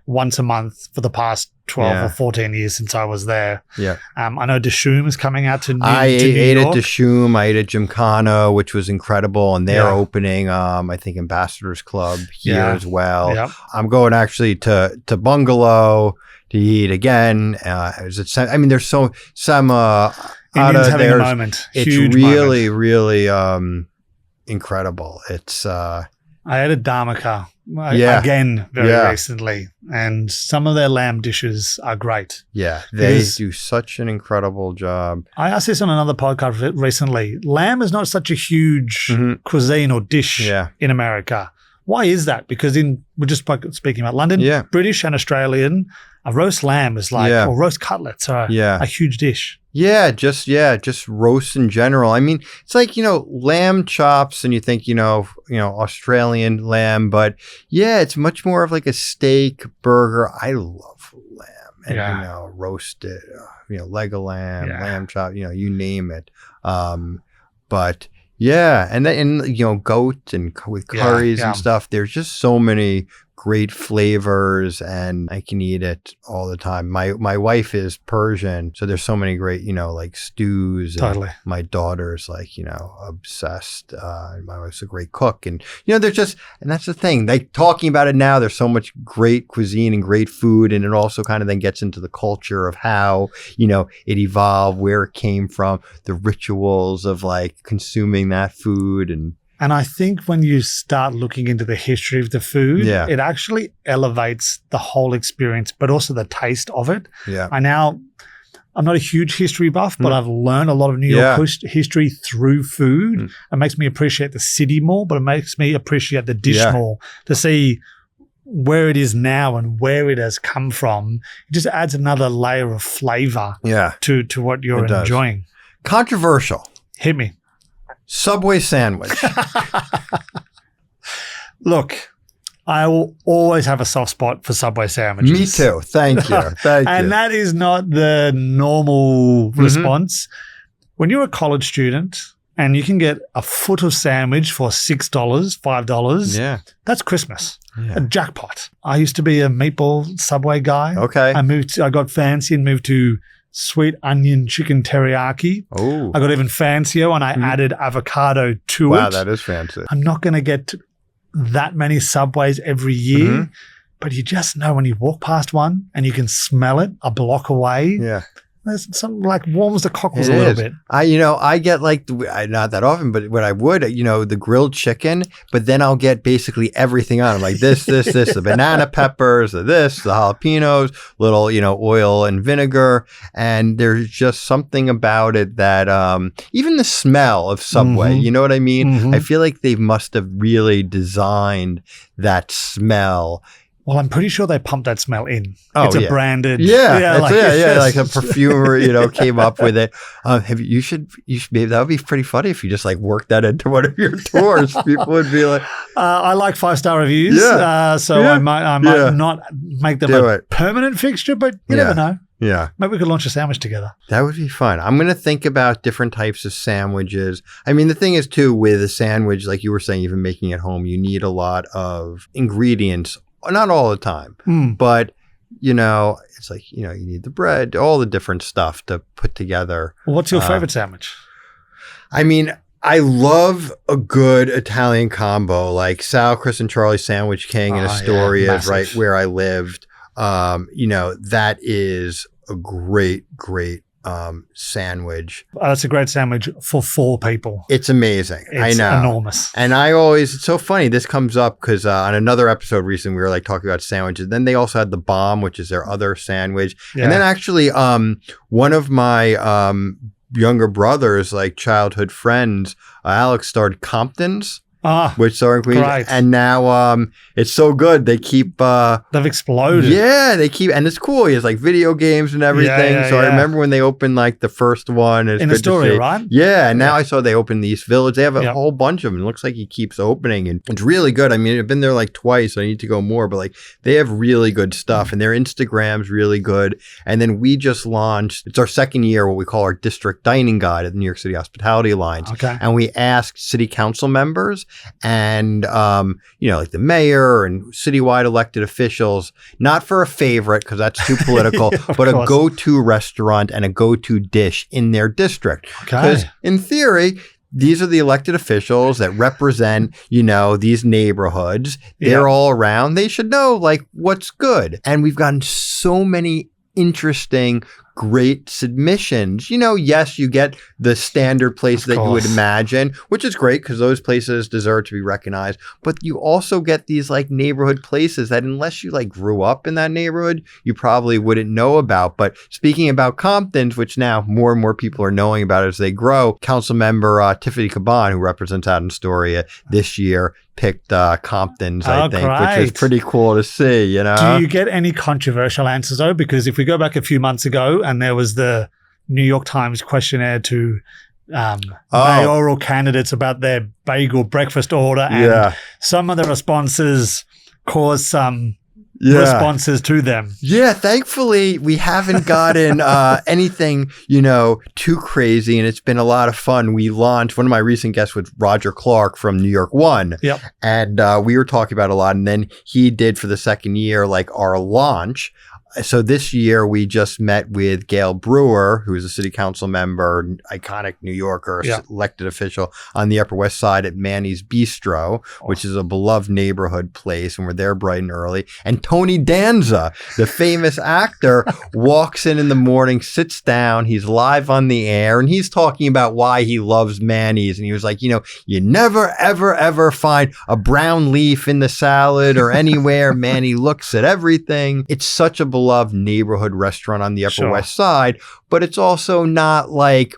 once a month for the past 12 or 14 years since I was there. Yeah. I know Dishoom is coming out to New York. I ate at Dishoom. I ate at Gymkhana, which was incredible. And they're opening, I think, Ambassadors Club here as well. Yep. I'm going actually to Bungalow to eat again. There's some Indians having a moment. It's huge really, moment. really incredible. It's I ate at Dharmaka again very recently, and some of their lamb dishes are great. Yeah, they do such an incredible job. I asked this on another podcast recently. Lamb is not such a huge cuisine or dish in America. Why is that? Because we're just speaking about London, British and Australian, a roast lamb is like, or roast cutlets are a huge dish. Yeah, just roast in general. I mean, it's like, lamb chops and you think, Australian lamb, but it's much more of like a steak burger. I love lamb and, roasted, leg of lamb, lamb chop, you name it. But and then, goat and with curries and stuff. There's just so many great flavors and I can eat it all the time. My wife is Persian, so there's so many great, like stews. Totally. And my daughter's like, obsessed. My wife's a great cook. And, there's just, and that's the thing, like talking about it now, there's so much great cuisine and great food. And it also kind of then gets into the culture of how, it evolved, where it came from, the rituals of like consuming that food. And I think when you start looking into the history of the food, it actually elevates the whole experience, but also the taste of it. Yeah. I'm not a huge history buff, but I've learned a lot of New York history through food. It makes me appreciate the city more, but it makes me appreciate the dish more to see where it is now and where it has come from. It just adds another layer of flavor to what you're enjoying. Controversial. Hit me. Subway sandwich. Look, I will always have a soft spot for Subway sandwiches. Me too. Thank you. And that is not the normal response. When you're a college student and you can get a foot of sandwich for $6, $5, that's Christmas. A jackpot. I used to be a meatball Subway guy. Okay. I got fancy and moved to sweet onion chicken teriyaki. Oh. I got even fancier when I added avocado to it. Wow, that is fancy. I'm not going to get that many Subways every year, but you just know when you walk past one and you can smell it a block away. Yeah. There's something like warms the cockles a little bit. I get like, not that often, but what I would, the grilled chicken, but then I'll get basically everything on it. Like this, the banana peppers, the jalapenos, little, oil and vinegar. And there's just something about it that, even the smell of Subway, you know what I mean? I feel like they must have really designed that smell. Well, I'm pretty sure they pumped that smell in. It's a branded. Like a perfumer, came up with it. You should be, that would be pretty funny if you just like worked that into one of your tours. People would be like, I like 5-star reviews. I might not make them a permanent fixture, but you never know. Yeah. Maybe we could launch a sandwich together. That would be fun. I'm going to think about different types of sandwiches. I mean, the thing is too, with a sandwich, like you were saying, even making it home, you need a lot of ingredients. Not all the time, but, it's like, you need the bread, all the different stuff to put together. Well, what's your favorite sandwich? I mean, I love a good Italian combo, like Sal, Chris, and Charlie Sandwich King in Astoria, right where I lived. That is a great sandwich. That's a great sandwich for 4 people. It's amazing. I know. It's enormous. And it's so funny. This comes up because on another episode recently, we were like talking about sandwiches. Then they also had the Bomb, which is their other sandwich. Yeah. And then actually one of my younger brothers, like childhood friends, Alex, started Compton's. Which are in Queens, and now it's so good. They keep they've exploded. Yeah, they keep, and it's cool. He has like video games and everything. I remember when they opened like the first one. In Astoria, right? Yeah, and now I saw they opened the East Village. They have a whole bunch of them. It looks like he keeps opening, and it's really good. I mean, I've been there like twice. So I need to go more, but like they have really good stuff, and their Instagram's really good. And then we just launched. It's our second year, what we call our district dining guide at the New York City Hospitality Alliance. Okay, and we asked city council members and like the mayor and citywide elected officials, not for a favorite because that's too political, but a go-to restaurant and a go-to dish in their district. Because in theory, these are the elected officials that represent, these neighborhoods. They're all around. They should know like what's good. And we've gotten so many interesting, great submissions. Yes, you get the standard place that you would imagine, which is great because those places deserve to be recognized. But you also get these like neighborhood places that unless you like grew up in that neighborhood, you probably wouldn't know about. But speaking about Compton's, which now more and more people are knowing about as they grow, Council Member Tiffany Caban, who represents Astoria this year, picked Compton's, I think, which is pretty cool to see, Do you get any controversial answers, though? Because if we go back a few months ago and there was the New York Times questionnaire to mayoral candidates about their bagel breakfast order, and some of the responses caused some responses to them. Yeah, thankfully we haven't gotten anything, too crazy, and it's been a lot of fun. We launched, one of my recent guests was Roger Clark from New York One. Yep. And we were talking about a lot, and then he did for the second year like our launch. So this year we just met with Gail Brewer, who is a city council member, iconic New Yorker, elected official on the Upper West Side at Manny's Bistro, which is a beloved neighborhood place. And we're there bright and early. And Tony Danza, the famous actor, walks in the morning, sits down. He's live on the air and he's talking about why he loves Manny's. And he was like, you never, ever, ever find a brown leaf in the salad or anywhere. Manny looks at everything. It's such a beloved neighborhood restaurant on the Upper West Side, but it's also not like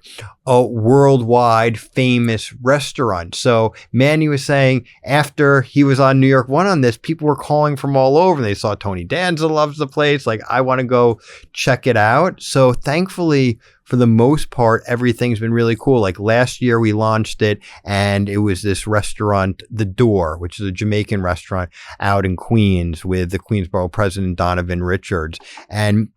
a worldwide famous restaurant. So Manny was saying after he was on New York One on this, people were calling from all over. They saw Tony Danza loves the place. Like, I want to go check it out. So thankfully, for the most part, everything's been really cool. Like last year we launched it and it was this restaurant, The Door, which is a Jamaican restaurant out in Queens with the Queensboro president, Donovan Richards. And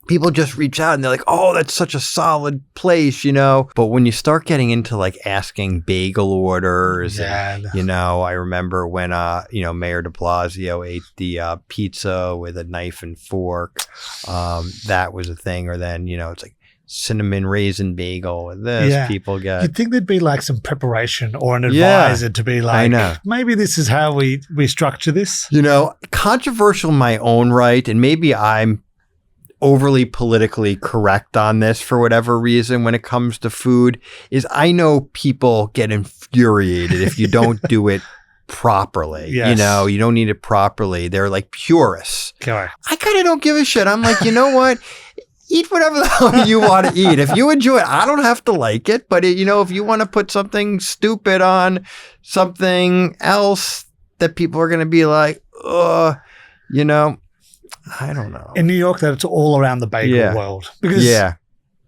people just reach out and they're like, oh, that's such a solid place, But when you start getting into like asking bagel orders, and, I remember when, Mayor de Blasio ate the pizza with a knife and fork. That was a thing. Or then, it's like, cinnamon raisin bagel with this, people get. You'd think there'd be like some preparation or an advisor to be like, I know. Maybe this is how we structure this. Controversial in my own right, and maybe I'm overly politically correct on this for whatever reason when it comes to food, is I know people get infuriated if you don't do it properly. Yes. You don't need it properly. They're like purists. Okay. I kind of don't give a shit. I'm like, you know what? Eat whatever the hell you want to eat. If you enjoy it, I don't have to like it. But, if you want to put something stupid on something else that people are going to be like, I don't know. In New York, that's all around the bagel world. Because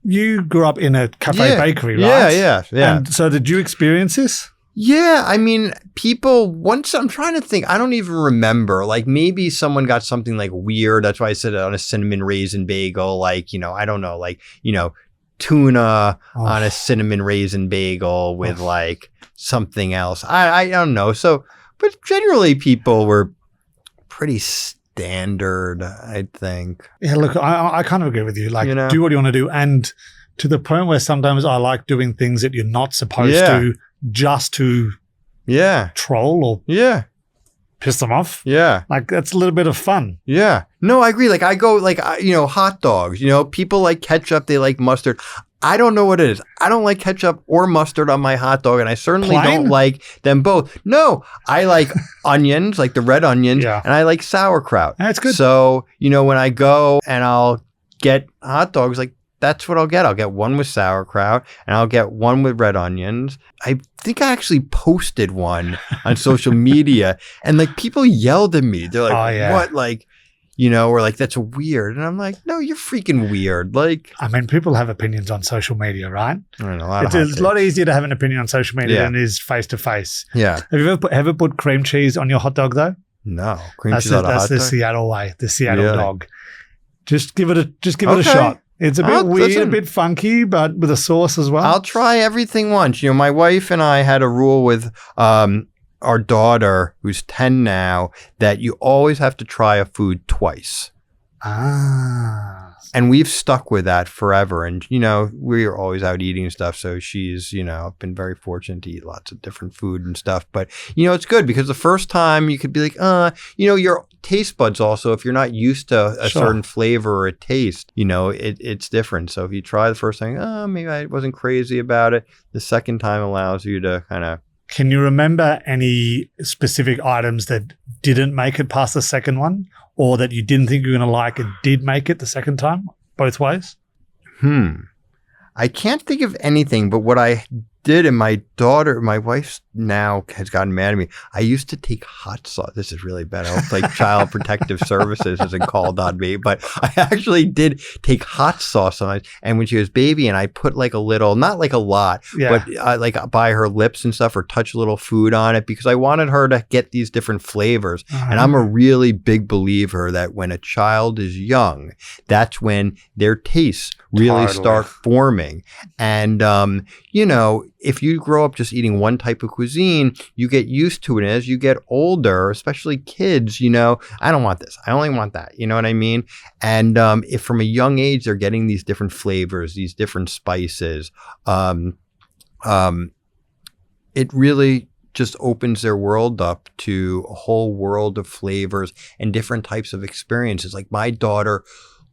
you grew up in a cafe bakery, right? Yeah. And so did you experience this? Yeah, I mean, people, once, I'm trying to think, I don't even remember, like maybe someone got something like weird, that's why I said it on a cinnamon raisin bagel, like, I don't know, like, tuna on a cinnamon raisin bagel with like something else. I don't know. So, but generally people were pretty standard, I think. Yeah, look, I kind of agree with you, like do what you want to do. And to the point where sometimes I like doing things that you're not supposed to, just to troll or piss them off. Yeah. Like that's a little bit of fun. Yeah. No, I agree. Like I go like, hot dogs, people like ketchup, they like mustard. I don't know what it is. I don't like ketchup or mustard on my hot dog, and I certainly don't like them both. No, I like onions, like the red onions, and I like sauerkraut. That's good. So, when I go and I'll get hot dogs, like that's what I'll get. I'll get one with sauerkraut and I'll get one with red onions. I think I actually posted one on social media and like people yelled at me. They're like, what? Like, or like, that's weird. And I'm like, no, you're freaking weird. Like, I mean, people have opinions on social media, right? I don't know. It's a lot easier to have an opinion on social media than it is face to face. Yeah. Have you ever put cream cheese on your hot dog though? No. Cream cheese on a hot dog? That's the Seattle way, the Seattle dog. Just give it a shot. It's a bit weird, a bit funky, but with a sauce as well. I'll try everything once. My wife and I had a rule with our daughter, who's 10 now, that you always have to try a food twice. And we've stuck with that forever. And, we're always out eating and stuff. So she's, been very fortunate to eat lots of different food and stuff. But, it's good because the first time you could be like, your taste buds also, if you're not used to a certain flavor or a taste, it's different. So if you try the first time, maybe I wasn't crazy about it. The second time allows you to kind of. Can you remember any specific items that didn't make it past the second one, or that you didn't think you were going to like and did make it the second time, both ways? I can't think of anything, but what I did, and my wife now has gotten mad at me. I used to take hot sauce. This is really bad. I hope like Child Protective Services isn't called on me, but I actually did take hot sauce on it. And when she was baby, and I put like a little, not like a lot, but like by her lips and stuff, or touch a little food on it, because I wanted her to get these different flavors. And I'm a really big believer that when a child is young, that's when their tastes really start forming. And, if you grow up just eating one type of cuisine, you get used to it. And as you get older, especially kids, I don't want this. I only want that. You know what I mean? And if from a young age, they're getting these different flavors, these different spices, it really just opens their world up to a whole world of flavors and different types of experiences. Like my daughter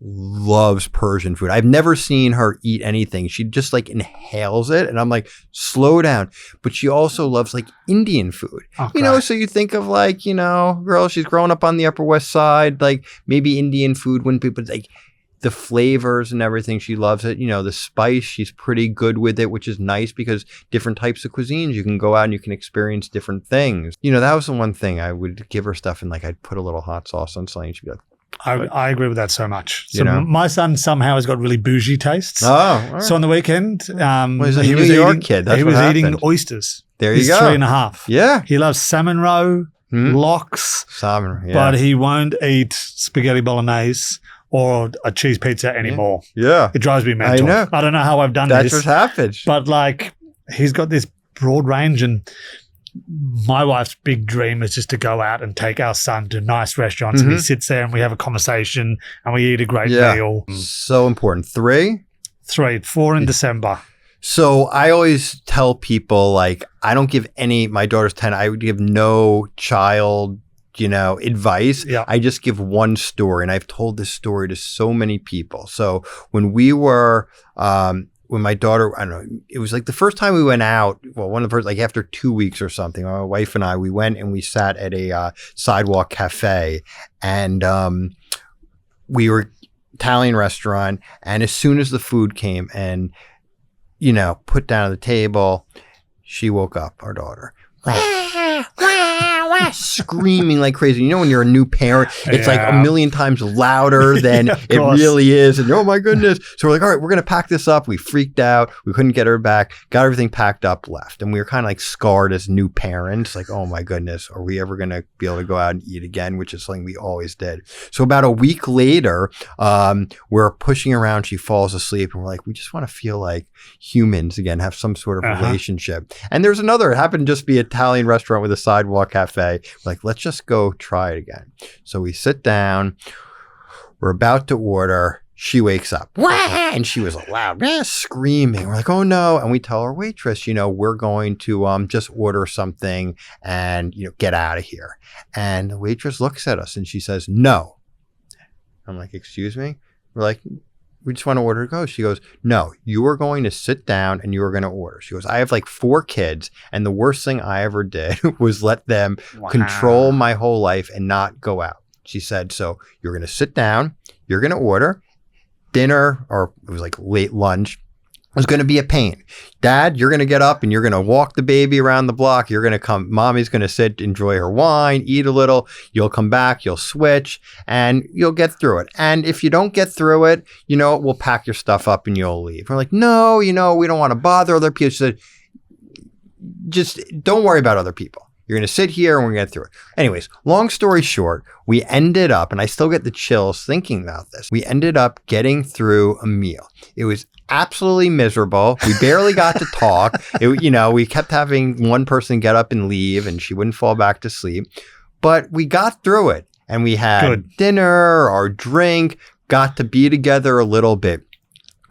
loves Persian food. I've never seen her eat anything. She just like inhales it, and I'm like, slow down. But she also loves like Indian food. Okay. So you think of like, girl, she's growing up on the Upper West Side, like maybe Indian food wouldn't be, but like the flavors and everything, she loves it. The spice, she's pretty good with it, which is nice because different types of cuisines, you can go out and you can experience different things. That was the one thing I would give her stuff, and like I'd put a little hot sauce on something, she'd be like, I agree with that so much. So my son somehow has got really bougie tastes. Oh, all right. So on the weekend, he's a New York kid. That's he was eating oysters. There you go. He's 3.5. Yeah. He loves salmon roe, lox, salmon, but he won't eat spaghetti bolognese or a cheese pizza anymore. Yeah. It drives me mental. I know. I don't know how I've done this. That's what happens. But like, he's got this broad range, and my wife's big dream is just to go out and take our son to nice restaurants, and he sits there and we have a conversation and we eat a great meal. So important. 3? 4 in December. So I always tell people, like, I don't give my daughter's 10, I would give no child, advice. Yeah. I just give one story, and I've told this story to so many people. So when we were, when my daughter, I don't know, it was like the first time we went out, well, one of the first, like after 2 weeks or something, my wife and I, we went and we sat at a sidewalk cafe, and we were Italian restaurant. And as soon as the food came and, put down at the table, she woke up, our daughter. Screaming like crazy. When you're a new parent, it's like a million times louder than it really is. And oh my goodness. So we're like, all right, we're going to pack this up. We freaked out. We couldn't get her back, got everything packed up, left. And we were kind of like scarred as new parents. Like, oh my goodness, are we ever going to be able to go out and eat again? Which is something we always did. So about a week later, we're pushing around. She falls asleep, and we're like, we just want to feel like humans again, have some sort of relationship. And there's another, it happened to just be an Italian restaurant with a sidewalk cafe. Like, let's just go try it again. So we sit down, we're about to order, she wakes up, and she was loud, screaming. We're like, oh no. And we tell our waitress, we're going to just order something and, get out of here. And the waitress looks at us and she says, no. I'm like, excuse me? We're like, we just want to order to go. She goes, no, you are going to sit down and you are going to order. She goes, I have like 4 kids, and the worst thing I ever did was let them control my whole life and not go out. She said, so you're going to sit down, you're going to order dinner, or it was like late lunch. It was going to be a pain. Dad, you're going to get up and you're going to walk the baby around the block. You're going to come. Mommy's going to sit, enjoy her wine, eat a little. You'll come back, you'll switch, and you'll get through it. And if you don't get through it, we'll pack your stuff up and you'll leave. We're like, no, we don't want to bother other people. She said, just don't worry about other people. You're going to sit here and we're going to get through it. Anyways, long story short, we ended up, and I still get the chills thinking about this, we ended up getting through a meal. It was absolutely miserable. We barely got to talk. We kept having one person get up and leave, and she wouldn't fall back to sleep. But we got through it, and we had dinner, our drink, got to be together a little bit.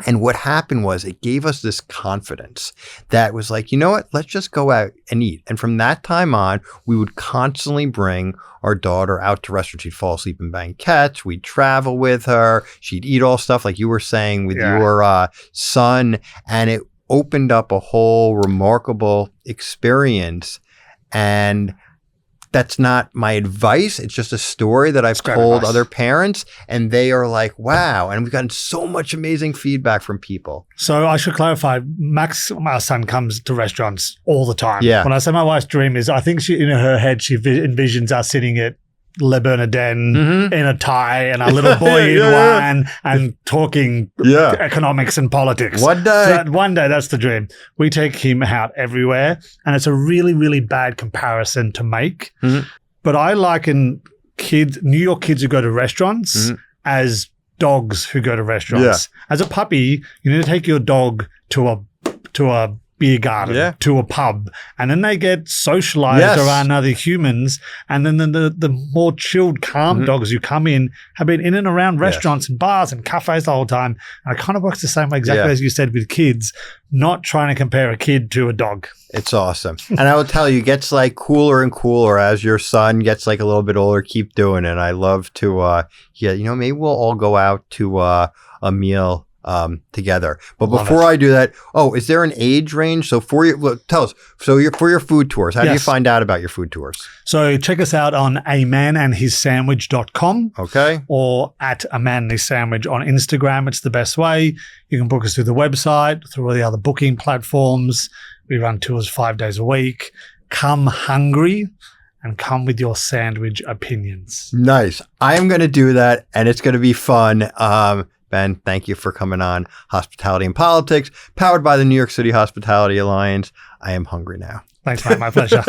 And what happened was it gave us this confidence that was like, you know what, let's just go out and eat. And from that time on, we would constantly bring our daughter out to restaurants. She'd fall asleep in banquettes. We'd travel with her. She'd eat all stuff like you were saying with your son. And it opened up a whole remarkable experience. And that's not my advice. It's just a story that I've told other parents, and they are like, wow. And we've gotten so much amazing feedback from people. So I should clarify, Max, our son, comes to restaurants all the time. Yeah. When I say my wife's dream is, I think she, in her head, she envisions us sitting at Le Bernardin in a tie and a little boy in wine and talking economics and politics. One day. One day, that's the dream. We take him out everywhere, and it's a really, really bad comparison to make. But I liken New York kids who go to restaurants as dogs who go to restaurants. As a puppy, you need to take your dog to a beer garden, to a pub, and then they get socialized around other humans, and then the more chilled, calm dogs who come in have been in and around restaurants and bars and cafes the whole time. And it kind of works the same way exactly as you said with kids, not trying to compare a kid to a dog. It's awesome. And I will tell you, it gets like cooler and cooler as your son gets like a little bit older. Keep doing it. I love to, maybe we'll all go out to a meal together. But before I do that, is there an age range? So tell us. So for your food tours, how do you find out about your food tours? So check us out on amanandhissandwich.com. Okay. Or at amanandhissandwich on Instagram. It's the best way. You can book us through the website, through all the other booking platforms. We run tours 5 days a week. Come hungry and come with your sandwich opinions. Nice. I am going to do that, and it's going to be fun. Ben, thank you for coming on Hospitality and Politics, powered by the New York City Hospitality Alliance. I am hungry now. Thanks, mate. My pleasure.